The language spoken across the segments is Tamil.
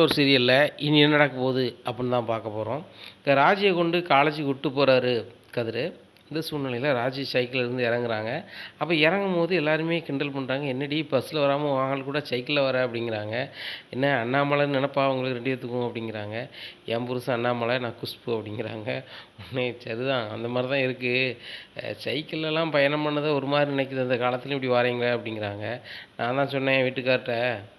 ஒரு சீரியல்ல இனி என்ன நடக்க போகுது அப்படின்னு தான் பார்க்க போகிறோம். ராஜியை கொண்டு காலேஜுக்கு விட்டு போகிறாரு கதிரு. இந்த சூழ்நிலையில் ராஜி சைக்கிள்லேருந்து இறங்குறாங்க. அப்போ இறங்கும்போது எல்லாருமே கிண்டல் பண்ணுறாங்க. என்னடி பஸ்ஸில் வராமல் வாங்கல் கூட சைக்கிளில் வர அப்படிங்கிறாங்க. என்ன அண்ணாமலைன்னு நினப்பா உங்களுக்கு 2 பேத்துக்கும் அப்படிங்கிறாங்க. என் புருஷன் அண்ணாமலை, நான் குஷ்பு அப்படிங்கிறாங்க. உடனே சரிதான் அந்த மாதிரி தான் இருக்குது. சைக்கிள்லலாம் பயணம் பண்ணதை ஒரு மாதிரி நினைக்குது அந்த காலத்துலையும் இப்படி வாரீங்களே அப்படிங்கிறாங்க. நான் தான் சொன்னேன் வீட்டுக்கார்ட்ட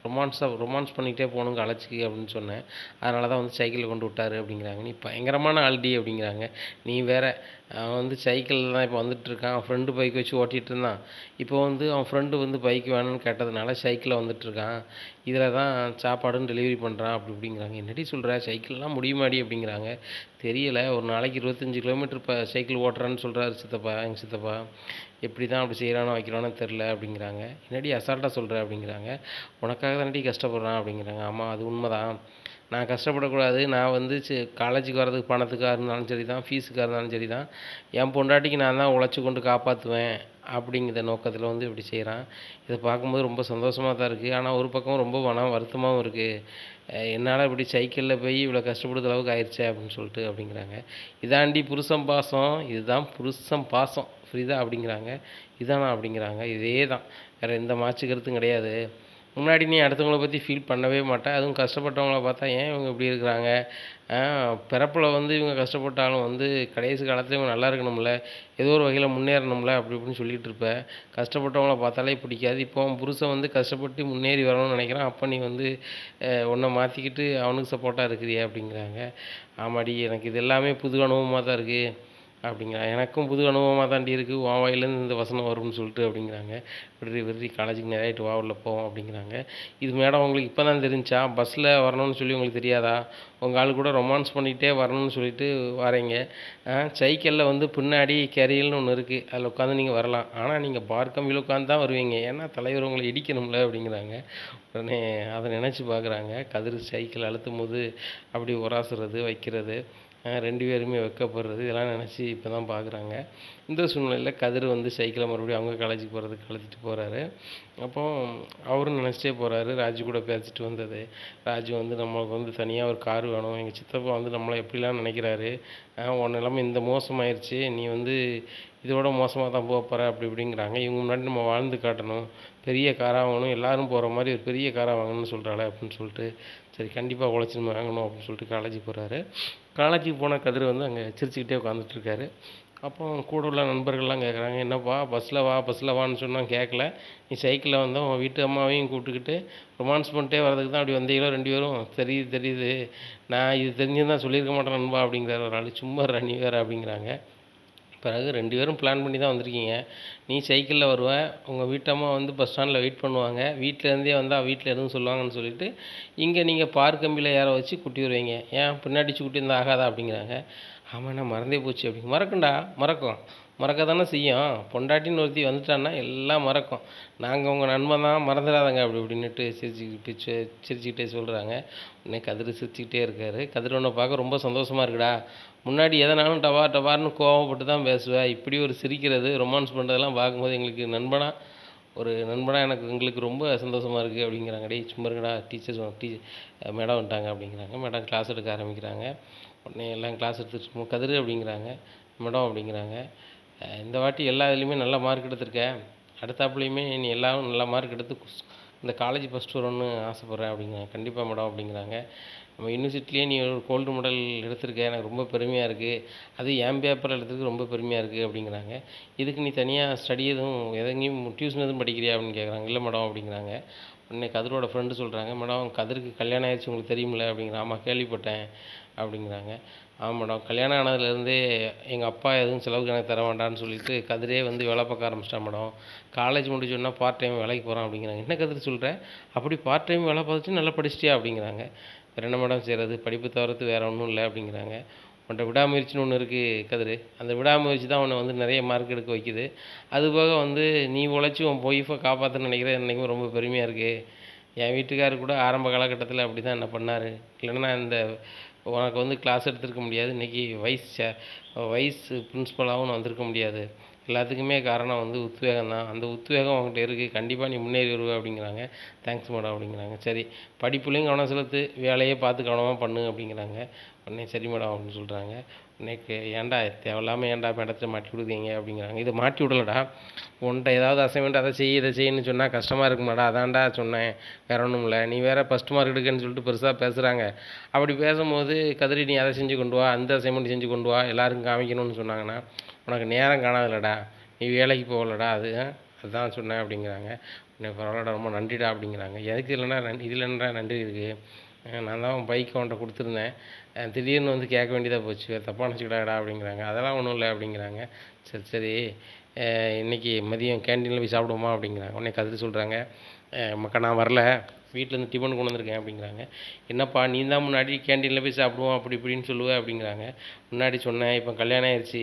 ரொமான்ஸ் பண்ணிகிட்டே போகணும் காலேஜுக்கு அப்படின்னு சொன்னேன். அதனால தான் வந்து சைக்கிளில் கொண்டு விட்டாரு அப்படிங்கிறாங்க. நீ பயங்கரமான ஆள்டி அப்படிங்கிறாங்க. நீ வேற அவன் வந்து சைக்கிளில் தான் இப்போ வந்துட்டுருக்கான். அவன் ஃப்ரெண்டு பைக் வச்சு ஓட்டிகிட்டு இருந்தான். இப்போ வந்து அவன் ஃப்ரெண்டு வந்து பைக் வேணும்னு கேட்டதுனால சைக்கிளில் வந்துட்டுருக்கான். இதில் தான் சாப்பாடுன்னு டெலிவரி பண்ணுறான் அப்படி இப்படிங்கிறாங்க. என்னடி சொல்கிற சைக்கிள்லாம் முடியுமாடி அப்படிங்கிறாங்க. தெரியல ஒரு நாளைக்கு 25 கிலோமீட்டர் சைக்கிள் ஓட்டுறான்னு சொல்கிறாரு சித்தப்பா, எங்கள் சித்தப்பா. எப்படி தான் அப்படி செய்கிறானோ வைக்கிறானோ தெரில அப்படிங்கிறாங்க. என்னடி அசால்ட்டாக சொல்கிற அப்படிங்கிறாங்க. உனக்காக தானடி கஷ்டப்படுறான் அப்படிங்கிறாங்க. ஆமாம் அது உண்மைதான். நான் கஷ்டப்படக்கூடாது. நான் வந்து காலேஜுக்கு வர்றதுக்கு பணத்துக்காக இருந்தாலும் சரி தான், ஃபீஸுக்காக இருந்தாலும் சரி தான், என் பொண்டாட்டிக்கு நான் தான் உழைச்சி கொண்டு காப்பாற்றுவேன் அப்படிங்கிற நோக்கத்தில் வந்து இப்படி செய்கிறான். இதை பார்க்கும்போது ரொம்ப சந்தோஷமாக தான் இருக்குது. ஆனால் ஒரு பக்கம் ரொம்ப வருத்தமாகவும் இருக்குது. என்னால் இப்படி சைக்கிளில் போய் இவ்வளோ கஷ்டப்படுற அளவுக்கு ஆயிடுச்சே அப்படின்னு சொல்லிட்டு அப்படிங்கிறாங்க. இதாண்டி புருஷன் பாசம், இதுதான் புருஷன் பாசம் புரியுதா அப்படிங்கிறாங்க. இதானா அப்படிங்கிறாங்க. இதே தான், வேறு எந்த மாற்று கருத்தும் கிடையாது. முன்னாடி நீ அடுத்தவங்கள பற்றி ஃபீல் பண்ணவே மாட்டேன். அதுவும் கஷ்டப்பட்டவங்கள பார்த்தா ஏன் இவங்க இப்படி இருக்கிறாங்க, பிறப்பில் வந்து இவங்க கஷ்டப்பட்டாலும் வந்து கடைசி காலத்தில் இவங்க நல்லா இருக்கணும்ல, ஏதோ ஒரு வகையில் முன்னேறணும்ல அப்படி இப்படின்னு சொல்லிகிட்டு இருப்பேன். கஷ்டப்பட்டவங்கள பார்த்தாலே பிடிக்காது. இப்போ அவன் புருஷன் வந்து கஷ்டப்பட்டு முன்னேறி வரணும்னு நினைக்கிறான். அப்போ நீ வந்து உன்னை மாற்றிக்கிட்டு அவனுக்கு சப்போர்ட்டாக இருக்கிறியா அப்படிங்கிறாங்க. ஆமாடி எனக்கு இது எல்லாமே புது அனுபவமாக தான் இருக்குது அப்படிங்கிறான். எனக்கும் புது அனுபவமாக தாண்டி இருக்குது. உன் வாயிலேருந்து இந்த வசனம் வரும்னு சொல்லிட்டு அப்படிங்கிறாங்க. விடுறி காலேஜுக்கு நேராகிட்டு வா உள்ள போவோம் அப்படிங்கிறாங்க. இது மேடம் உங்களுக்கு இப்போ தான் தெரிஞ்சா பஸ்ஸில் வரணும்னு சொல்லி உங்களுக்கு தெரியாதா? உங்கள் ஆள் கூட ரொமான்ஸ் பண்ணிகிட்டே வரணும்னு சொல்லிட்டு வரீங்க. சைக்கிளில் வந்து பின்னாடி கேரியல்னு ஒன்று இருக்குது. அதில் உட்காந்து நீங்கள் வரலாம். ஆனால் நீங்கள் பார் கம்பியில் உட்காந்து தான் வருவீங்க. ஏன்னா தலைவர் உங்களை இடிக்கணும்ல அப்படிங்கிறாங்க. உடனே அதை நினச்சி பார்க்குறாங்க. கதிர் சைக்கிள் அழுத்தும் போது அப்படி உராசுறது வைக்கிறது, 2 பேருமே வெட்கப்படுறது இதெல்லாம் நினச்சி இப்போ தான் பார்க்குறாங்க. இந்த சூழ்நிலையில் கதிர் வந்து சைக்கிளை மறுபடியும் அவங்க காலேஜுக்கு போகிறதுக்கு அழைச்சிட்டு போகிறாரு. அப்போ அவரும் நினச்சிட்டே போகிறாரு ராஜு கூட பேசிட்டு வந்தது. ராஜு வந்து நம்மளுக்கு வந்து தனியாக ஒரு கார் வேணும், எங்கள் சித்தப்பா வந்து நம்மளை எப்படிலாம் நினைக்கிறாரு, உன் நிலைமை இந்த மோசமாயிருச்சு, நீ வந்து இதோட மோசமாக தான் போக போகிற அப்படி இப்படிங்கிறாங்க. இவங்க முன்னாடி நம்ம வாழ்ந்து காட்டணும், பெரிய காராக வாங்கணும், எல்லோரும் போகிற மாதிரி ஒரு பெரிய காராக வாங்கணும்னு சொல்கிறாளே அப்படின்னு சொல்லிட்டு, சரி கண்டிப்பாக உழைச்சி வாங்கணும் அப்படின்னு சொல்லிட்டு காலேஜுக்கு போகிறாரு. காலேஜுக்கு போன கதிர் வந்து அங்கே சிரிச்சுக்கிட்டே உட்காந்துட்ருக்காரு. அப்போ கூட உள்ள நண்பர்கள்லாம் கேட்குறாங்க, என்னப்பா பஸ்ஸில் வான்னு சொன்னால் கேட்கல, நீ சைக்கிளில் வந்தால் உன் வீட்டு அம்மாவையும் கூப்பிட்டுக்கிட்டு ரொமான்ஸ் பண்ணிட்டே வர்றதுக்கு தான் அப்படி வந்தீங்களோ 2 பேரும், தெரியுது நான் இது தெரிஞ்சுருந்தா சொல்லியிருக்க மாட்டேன் நண்பா அப்படிங்கிறாரு ஒரு ஆள். சும்மா நீ வேறு அப்படிங்கிறாங்க. பிறகு 2 பேரும் பிளான் பண்ணி தான் வந்திருக்கீங்க. நீ சைக்கிளில் வருவ, உங்கள் வீட்டம்மா வந்து பஸ் ஸ்டாண்டில் வெயிட் பண்ணுவாங்க, வீட்டிலேருந்தே வந்தால் வீட்டில் எதுவும் சொல்லுவாங்கன்னு சொல்லிவிட்டு இங்கே நீங்கள் பார் கம்பியில் ஏற வச்சு கூட்டி வருவீங்க, ஏன் பின்னாடி கூட்டி இருந்தால் ஆகாதா அப்படிங்கிறாங்க. ஆமாண்ணா மறந்தே போச்சு அப்படிங்க. மறக்கும்டா, மறக்க தானே செய்யும். பொண்டாட்டின்னு ஒருத்தி வந்துட்டான்னா எல்லாம் மறக்கும். நாங்கள் உங்கள் நண்பன் தான், மறந்துடாதங்க அப்படி இப்படின்னுட்டு சிரிச்சுக்கிட்டே சொல்கிறாங்க. உடனே கதிர் சிரிச்சுக்கிட்டே இருக்கார். கதிர் ஒன்றை பார்க்க ரொம்ப சந்தோஷமாக இருக்குடா. முன்னாடி எதனாலும் டபார்னு கோவப்பட்டு தான் பேசுவேன். இப்படி ஒரு சிரிக்கிறது ரொமான்ஸ் பண்ணுறதெல்லாம் பார்க்கும்போது எங்களுக்கு நண்பனாக எங்களுக்கு ரொம்ப சந்தோஷமாக இருக்குது அப்படிங்கிறாங்க. டேய் சும்மா இருங்கடா, மேடம் வந்துட்டாங்க அப்படிங்கிறாங்க. மேடம் கிளாஸ் எடுக்க ஆரம்பிக்கிறாங்க. உடனே எல்லாம் கிளாஸ் எடுத்துட்டு கதிர் அப்படிங்கிறாங்க. மேடம் அப்படிங்கிறாங்க. இந்த வாட்டி எல்லா இதுலேயுமே நல்ல மார்க் எடுத்திருக்க, அடுத்தாப்புலேயுமே நீ எல்லாரும் நல்ல மார்க் எடுத்து இந்த காலேஜ் ஃபஸ்ட் வரணும்னு ஆசைப்பட்றேன் அப்படிங்கிறாங்க. கண்டிப்பாக மேடம் அப்படிங்கிறாங்க. நம்ம யூனிவர்சிட்டிலேயே நீ ஒரு கோல்டு மெடல் எடுத்திருக்க, எனக்கு ரொம்ப பெருமையாக இருக்குது, அது என் பேப்பரில் எடுத்ததுக்கு ரொம்ப பெருமையாக இருக்குது அப்படிங்கிறாங்க. இதுக்கு நீ தனியாக ஸ்டடி எங்கேயும் டியூஷன் எதுவும் படிக்கிறியா அப்படின்னு கேட்குறாங்க. இல்லை மேடம் அப்படிங்கிறாங்க. உடனே கதிரோட ஃப்ரெண்டு சொல்கிறாங்க, மேடம் கதிருக்கு கல்யாணம் ஆயிடுச்சு உங்களுக்கு தெரியுமில்ல அப்படிங்கிறாங்க. ஆமாம் கேள்விப்பட்டேன் அப்படிங்கிறாங்க. ஆமாம் மேடம், கல்யாணம் ஆனதுலேருந்தே எங்கள் அப்பா எதுவும் செலவுக்கு எனக்கு தர வேண்டாம்னு சொல்லிட்டு கதிரே வந்து வேலை பார்க்க ஆரம்பிச்சிட்டான் மேடம். காலேஜ் முடிச்சோன்னா பார்ட் டைம் வேலைக்கு போகிறான் அப்படிங்கிறாங்க. என்ன கதிர் சொல்கிற, அப்படி பார்ட் டைம் வேலை பார்த்துட்டு நல்லா படிச்சிட்டியா அப்படிங்கிறாங்க. வேறு என்ன மேடம் செய்கிறது, படிப்பு தவிர்த்து வேறு ஒன்றும் இல்லை அப்படிங்கிறாங்க. உன்ட்ட விடாமுயற்சின்னு ஒன்று இருக்குது கதிர், அந்த விடாமுயற்சி தான் உன்னை வந்து நிறைய மார்க் எடுக்க வைக்குது. அதுபோக வந்து நீ உழைச்சி உன் ஒய்ஃபை காப்பாற்றணும்னு நினைக்கிறேன், என்றைக்குமே ரொம்ப பெருமையாக இருக்குது. என் வீட்டுக்காரர் கூட ஆரம்ப காலகட்டத்தில் அப்படி தான் என்ன பண்ணார், இல்லைன்னா இந்த உனக்கு வந்து கிளாஸ் எடுத்துருக்க முடியாது, இன்றைக்கி வைஸ் பிரின்ஸ்பலாகவும் நான் வந்திருக்க முடியாது. எல்லாத்துக்குமே காரணம் வந்து உத்வேகம் தான். அந்த உத்வேகம் உன்கிட்ட இருக்குது, கண்டிப்பாக நீ முன்னேறி வருவ அப்படிங்கிறாங்க. தேங்க்ஸ் மேடம் அப்படிங்கிறாங்க. சரி படிப்புலேயும் கவனம் செலுத்து, வேலையை பார்த்து கவனமாக பண்ணு அப்படிங்கிறாங்க. உடனே சரி மேடம் அப்படின்னு சொல்கிறாங்க. உடனே ஏன்டா தேவையில்லாமல் ஏன்டா மேடத்தை மாட்டி விடுதீங்க அப்படிங்கிறாங்க. இதை மாட்டி விடலடா, உன்கிட்ட ஏதாவது அசைன்மெண்ட் அதை செய் இதை செய்யன்னு சொன்னால் கஷ்டமாக இருக்குமாடா, அதான்டா சொன்னேன், வேற ஒன்றும் இல்லை. நீ வேற ஃபஸ்ட் மார்க் எடுக்கன்னு சொல்லிட்டு பெருசாக பேசுகிறாங்க. அப்படி பேசும்போது கதிரி நீ அதை செஞ்சு கொண்டு வா, அந்த அசைன்மெண்ட் செஞ்சு கொண்டு வா, எல்லாருக்கும் காமிக்கணும்னு சொன்னாங்கன்னா உனக்கு நேரம் காணாதுலடா, நீ வேலைக்கு போகலடா, அதுதான் சொன்னேன் அப்படிங்கிறாங்க. உடனே பரவாயில்லடா, ரொம்ப நன்றிடா அப்படிங்கிறாங்க. எதுக்கு இல்லைன்னா இதில் என்னடா நன்றி இருக்குது, நான் தான் பைக் அவன்கிட்ட கொடுத்துருந்தேன், திடீர்னு வந்து கேட்க வேண்டியதாக போச்சு, வேறு தப்பாக நினச்சிக்கிடாடா அப்படிங்கிறாங்க. அதெல்லாம் ஒன்றும் இல்லை அப்படிங்கிறாங்க. சரி சரி இன்றைக்கி மதியம் கேன்டீனில் போய் சாப்பிடுவோமா அப்படிங்கிறாங்க. உடனே கதிர் சொல்கிறாங்க, மக்கா நான் வரல, வீட்டிலேருந்து டிஃபன் கொண்டு வந்திருக்கேன் அப்படிங்கிறாங்க. என்னப்பா நீ தான் முன்னாடி கேன்டீனில் போய் சாப்பிடுவோம் அப்படி இப்படின்னு சொல்லுவேன் அப்படிங்கிறாங்க. முன்னாடி சொன்னேன், இப்போ கல்யாணம் ஆயிடுச்சு,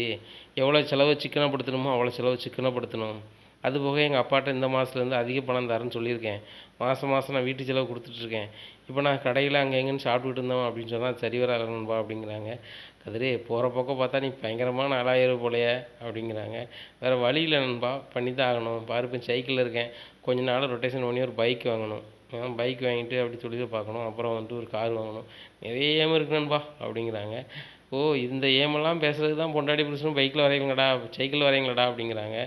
எவ்வளோ செலவு சிக்கனப்படுத்தணுமோ அவ்வளோ செலவு சிக்கனப்படுத்தணும். அதுபோக எங்கள் அப்பாட்ட இந்த மாதத்துலேருந்து அதிக பணம் தரேன்னு சொல்லியிருக்கேன், மாதம் மாதம் நான் வீட்டு செலவு கொடுத்துட்ருக்கேன். இப்போ நான் கடையில் அங்கே எங்கேன்னு சாப்பிட்டுக்கிட்டு இருந்தோம் அப்படின்னு சொன்னால் சரி வராதுன்பா அப்படிங்கிறாங்க. கதிரே போகிற பக்கம் பார்த்தா நீ பயங்கரமான ஆளாயிரம் போலையே அப்படிங்கிறாங்க. வேறு வழி இல்லை நண்பா, பண்ணி தான் ஆகணும். பாரு இப்போ சைக்கிளில் இருக்கேன், கொஞ்ச நாள் ரொட்டேஷன் பண்ணி ஒரு பைக் வாங்கணும், பைக் வாங்கிட்டு அப்படி தொழிலை பார்க்கணும், அப்புறம் வந்துட்டு ஒரு கார் வாங்கணும், நிறைய ஏம் இருக்கு நண்பா அப்படிங்கிறாங்க. ஓ இந்த ஏமெல்லாம் பேசுகிறது தான் பொண்டாட்டி புருஷனும் பைக்கில் வரைங்களடா சைக்கிளில் வரைங்களடா அப்படிங்கிறாங்க.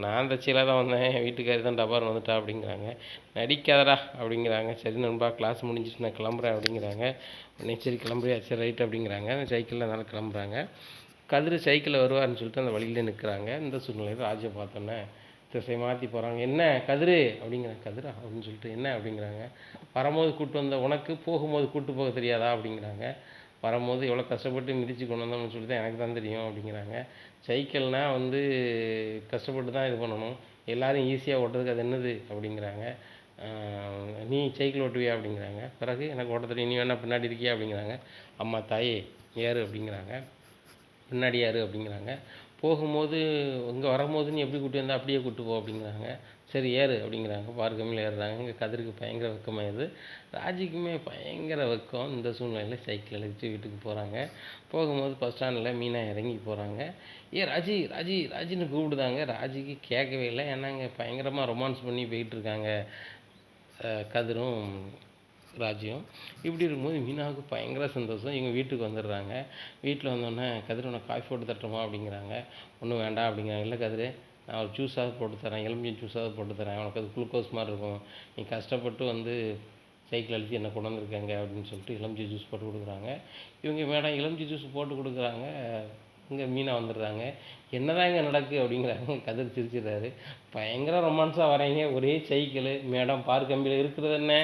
நான் தச்சியில் தான் வந்தேன், என் வீட்டுக்காரி தான் டபார்னு வந்துட்டா அப்படிங்கிறாங்க. நடிக்காதடா அப்படிங்கிறாங்க. சரி நண்பா கிளாஸ் முடிஞ்சிச்சு நான் கிளம்புறேன் அப்படிங்கிறாங்க. உடனே சரி கிளம்புறியா, சரி ரைட் அப்படிங்கிறாங்க. அந்த சைக்கிளில் அதனால் கிளம்புறாங்க. கதிர் சைக்கிளில் வருவார்னு சொல்லிட்டு அந்த வழியிலே நிற்கிறாங்க. இந்த சூழ்நிலையில் ராஜை பார்த்தோன்னே திசை மாற்றி போகிறாங்க. என்ன கதிர் அப்படிங்கிறாங்க. கதிரா அப்படின்னு சொல்லிட்டு என்ன அப்படிங்கிறாங்க. வரும்போது கூப்பிட்டு வந்த உனக்கு போகும்போது கூப்பிட்டு போக தெரியாதா அப்படிங்கிறாங்க. வரும்போது எவ்வளோ கஷ்டப்பட்டு மிதித்து கொண்டு வந்தோம்னு சொல்லி தான் எனக்கு தான் தெரியும் அப்படிங்கிறாங்க. சைக்கிள்னால் வந்து கஷ்டப்பட்டு தான் இது பண்ணணும், எல்லோரும் ஈஸியாக ஓட்டுறதுக்கு அது என்னது அப்படிங்கிறாங்க. நீ சைக்கிள் ஓட்டுவியா அப்படிங்கிறாங்க. பிறகு எனக்கு ஓட்ட தெரியும், நீ வேணா பின்னாடி இருக்கியா அப்படிங்கிறாங்க. அம்மா தாயே ஏறு அப்படிங்கிறாங்க. பின்னாடி ஏறு அப்படிங்கிறாங்க. போகும்போது இங்கே வரும்போது நீ எப்படி கூட்டி வந்தால் அப்படியே கூட்டு போ அப்படிங்கிறாங்க. சரி ஏறு அப்படிங்கிறாங்க. பார்கமில் ஏறுறாங்க. இங்கே கதிருக்கு பயங்கர வெக்கமாயிடுது, ராஜிக்குமே பயங்கர வெக்கம். இந்த சூழ்நிலையில் சைக்கிள் எடுத்து வீட்டுக்கு போகிறாங்க. போகும்போது பஸ் ஸ்டாண்டில் மீனா இறங்கி போகிறாங்க. ராஜி ராஜி ராஜின்னு கூப்பிடுதாங்க. ராஜிக்கு கேட்கவே இல்லை, ஏன்னா இங்கே பயங்கரமாக ரொமான்ஸ் பண்ணி போயிட்டுருக்காங்க கதிரும் ராஜ்யம். இப்படி இருக்கும்போது மீனாவுக்கு பயங்கர சந்தோஷம். இவங்க வீட்டுக்கு வந்துடுறாங்க. வீட்டில் வந்தோடனே கதிர் உனக்கு காஃபி போட்டு தட்டுமா அப்படிங்கிறாங்க. ஒன்றும் வேண்டாம் அப்படிங்கிறாங்க. இல்லை கதிர் நான் ஒரு ஜூஸாவது போட்டு தரேன், எலுமிச்சை ஜூஸாவது போட்டு தரேன், உனக்கு அது குளுக்கோஸ் மாதிரி இருக்கும், நீ கஷ்டப்பட்டு வந்து சைக்கிள் அழுத்தி என்ன கொண்டு வந்திருக்காங்க அப்படின்னு சொல்லிட்டு எலுமிச்சை ஜூஸ் போட்டு கொடுக்குறாங்க. இவங்க மேடம் எலுமிச்சை ஜூஸ் போட்டு கொடுக்குறாங்க. இங்கே மீனா வந்துடுறாங்க. என்னதான் இங்கே நடக்குது அப்படிங்கிறாங்க. கதிர் சிரிச்சிடுறாரு. பயங்கர ரொமான்ஸாக வராங்க. ஒரே சைக்கிள், மேடம் பார் கம்பியில் இருக்கிறது என்ன,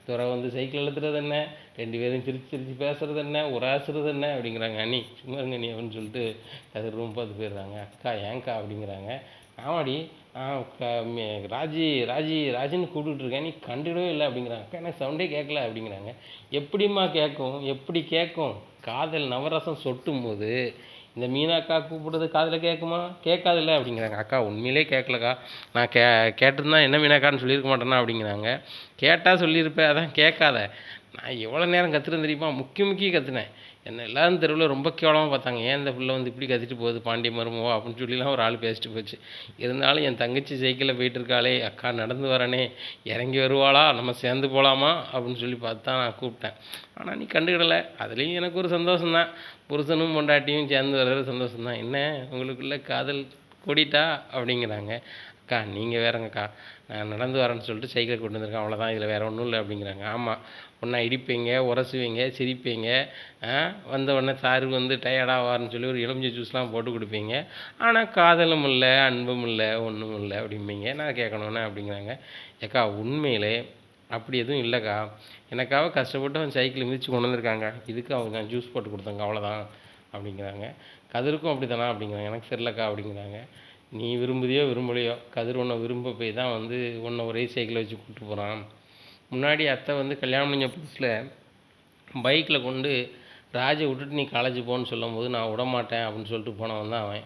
துறை வந்து சைக்கிள் எழுத்துறது என்ன, ரெண்டு பேரும் சிரிச்சு சிரிச்சு பேசுறது என்ன, உராசுறது என்ன அப்படிங்கிறாங்க. அண்ணி சும்மா இருங்க நீ அப்படின்னு சொல்லிட்டு கதிர் ரூம் பார்த்து போயிடுறாங்க. அக்கா ஏங்க்கா அப்படிங்கிறாங்க. ஆமாடி ராஜி ராஜி ராஜின்னு கூப்பிட்டுட்டு இருக்கேன், நீ கண்டுடவே இல்லை அப்படிங்கிறாங்க. அக்கா எனக்கு சவுண்டே கேட்கல அப்படிங்கிறாங்க. எப்படிம்மா கேட்கும், எப்படி கேட்கும், காதல் நவரசம் சொட்டும் போது இந்த மீனாக்கா கூப்பிடுறது காதில் கேட்குமா, கேட்காதில்ல அப்படிங்கிறாங்க. அக்கா உண்மையிலே கேட்கலக்கா, நான் கேட்டிருந்தா என்ன மீனாக்கான்னு சொல்லியிருக்க மாட்டேன்னா அப்படிங்கிறாங்க. கேட்டால் சொல்லியிருப்பேன், அதான் கேட்காத. நான் எவ்வளோ நேரம் கற்றுறேன் தெரியுமா, முக்கி கற்றுனேன். என்னை எல்லோரும் தெருவில் ரொம்ப கேவலமாக பார்த்தாங்க. ஏன் இந்த பிள்ளை வந்து இப்படி கத்திட்டு போகுது பாண்டி மருமோ அப்படின்னு சொல்லிலாம் ஒரு ஆள் பேசிட்டு போச்சு. இருந்தாலும் என் தங்கச்சி சைக்கிளில் போயிட்டுருக்காளே, அக்கா நடந்து வரனே, இறங்கி வருவாளா, நம்ம சேர்ந்து போகலாமா அப்படின்னு சொல்லி பார்த்து தான் நான் கூப்பிட்டேன். ஆனால் நீ கண்டுக்கிடலை. அதுலேயும் எனக்கு ஒரு சந்தோஷம்தான், புருஷனும் பொண்டாட்டியும் சேர்ந்து வர்றது சந்தோஷம்தான். என்ன உங்களுக்குள்ள காதல் கூடிட்டா அப்படிங்கிறாங்க. அக்கா நீங்கள் வேறங்கக்கா, நான் நடந்து வரேன்னு சொல்லிட்டு சைக்கிளை கொண்டு வந்திருக்கேன், அவ்வளோதான், இதில் வேறு ஒன்றும் இல்லை அப்படிங்கிறாங்க. ஆமாம், ஒன்றா இடிப்பீங்க, உரசுவீங்க, சிரிப்பீங்க, வந்த உடனே சாரு வந்து டயர்டாவார்னு சொல்லி ஒரு எலுமிச்சை ஜூஸ்லாம் போட்டு கொடுப்பீங்க. ஆனால் காதலும் இல்லை, அன்பும் இல்லை, ஒன்றும் இல்லை அப்படிம்பீங்க. நான் கேட்கணுன்னு அப்படிங்கிறாங்க. ஏக்கா உண்மையிலே அப்படி எதுவும் இல்லைக்கா, எனக்காக கஷ்டப்பட்டு அவன் சைக்கிள் மிதித்து கொண்டு வந்திருக்காங்க, இதுக்கு அவங்க நான் ஜூஸ் போட்டு கொடுத்தேங்க, அவ்வளோதான் அப்படிங்கிறாங்க. கதிருக்கும் அப்படி தானா அப்படிங்கிறாங்க. எனக்கு தெரிலக்கா அப்படிங்கிறாங்க. நீ விரும்புதியோ விரும்பலையோ, கதிர் உன்னை விரும்ப போய் தான் வந்து உன்னை ஒரே சைக்கிளை வச்சு கூப்பிட்டு போகிறான். முன்னாடி அத்தை வந்து கல்யாணம் முடிஞ்ச புதுசில் பைக்கில் கொண்டு ராஜை விட்டுட்டு நீ காலேஜ் போன்னு சொல்லும்போது நான் விடமாட்டேன் அப்படின்னு சொல்லிட்டு போனவன் தான் அவன்.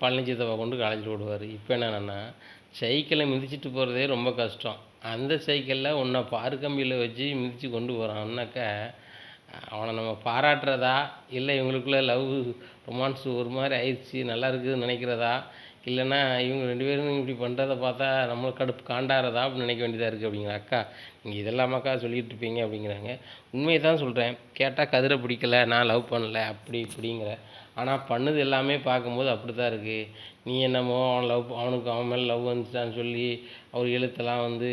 பழனி சித்தப்பா கொண்டு காலேஜில் விடுவார். இப்போ என்னென்னா சைக்கிளை மிதிச்சிட்டு போகிறதே ரொம்ப கஷ்டம். அந்த சைக்கிளில் உன்னை பாரு கம்பியில் வச்சு மிதித்து கொண்டு போகிறான்னாக்கா அவனை நம்ம பாராட்டுறதா, இல்லை இவங்களுக்குள்ள ரொமான்ஸ் ஒரு மாதிரி ஆயிடுச்சு நல்லா இருக்குதுன்னு நினைக்கிறதா, இல்லைன்னா இவங்க 2 பேரும் இப்படி பண்ணுறத பார்த்தா நம்மளுக்கு கடுப்பு காண்டாகிறதா அப்படின்னு நினைக்க வேண்டியதாக இருக்குது அப்படிங்கிற. அக்கா நீங்கள் இதெல்லாமாக்கா சொல்லிகிட்டு இருப்பீங்க அப்படிங்கிறாங்க. உண்மையை தான் சொல்கிறேன். கேட்டால் கதிரை பிடிக்கல, நான் லவ் பண்ணல அப்படி இப்படிங்கிற. ஆனால் பண்ணது எல்லாமே பார்க்கும்போது அப்படி தான் இருக்குது. நீ என்னமோ அவனுக்கு அவன் மேலே லவ் வந்துச்சான்னு சொல்லி அவர் எழுத்தெல்லாம் வந்து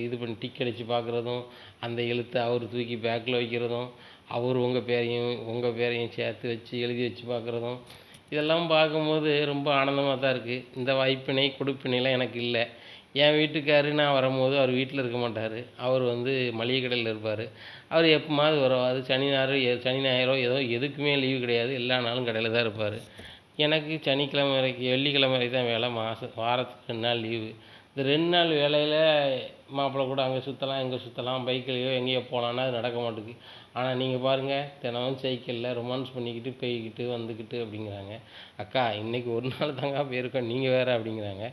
இது பண்ணி டிக் அடித்து பார்க்குறதும், அந்த எழுத்தை அவர் தூக்கி பேக்கில் வைக்கிறதும், அவர் உங்கள் பேரையும் சேர்த்து வச்சு எழுதி வச்சு பார்க்குறதும், இதெல்லாம் பார்க்கும்போது ரொம்ப ஆனந்தமாக தான் இருக்குது. இந்த வாய்ப்பினை கொடுப்பினைலாம் எனக்கு இல்லை. என் வீட்டுக்காரு நான் வரும்போது அவர் வீட்டில் இருக்க மாட்டார். அவர் வந்து மளிகை கடையில் இருப்பார். அவர் எப்போமாவது வருவார். சனி ஞாயிறோ ஏதோ எதுக்குமே லீவு கிடையாது. எல்லா நாளும் கடையில் தான் இருப்பார். எனக்கு சனிக்கிழமை வரைக்கும் வெள்ளிக்கிழமை வரைக்கும் தான் வேலை. வாரத்துக்கு 2 நாள் லீவு. இந்த 2 நாள் வேலையில் மாப்பிள்ளை கூட அங்கே சுற்றலாம், இங்கே சுற்றலாம், பைக்லேயோ எங்கேயோ போகலான்னா அது நடக்க மாட்டேங்குது. ஆனால் நீங்கள் பாருங்கள், தினமும் சைக்கிளில் ரொமான்ஸ் பண்ணிக்கிட்டு போய்கிட்டு வந்துக்கிட்டு அப்படிங்கிறாங்க. அக்கா இன்றைக்கி ஒரு நாள் தாங்க போயிருக்கோம், நீங்கள் வேறு அப்படிங்கிறாங்க.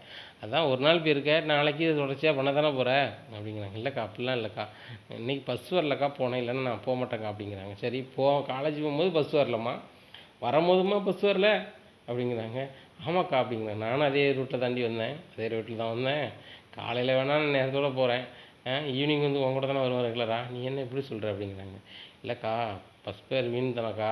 அதான் ஒரு நாள் போயிருக்க, நாளைக்கு இது தொடர்ச்சியாக பண்ண தானே போகிற அப்படிங்கிறாங்க. இல்லைக்கா அப்படிலாம் இல்லைக்கா, இன்றைக்கி பஸ் வரலக்கா, போனேன், இல்லைன்னா நான் போக மாட்டேங்க்கா அப்படிங்கிறாங்க. சரி காலேஜ் போகும்போது பஸ் வரலம்மா, வரும்போதுமா பஸ் வரல அப்படிங்கிறாங்க. ஆமாக்கா அப்படிங்கிறேன். நானும் அதே ரூட்டில் தாண்டி வந்தேன், அதே ரூட்டில் தான் வந்தேன். காலையில் வேணால் நான் நேரத்தோடு போகிறேன், ஈவினிங் வந்து உன் கூட தானே வருவேன் ரெகுலரா, நீ என்ன எப்படி சொல்கிற அப்படிங்கிறாங்க. இல்லைக்கா பஸ் பேர் வீண் தானக்கா,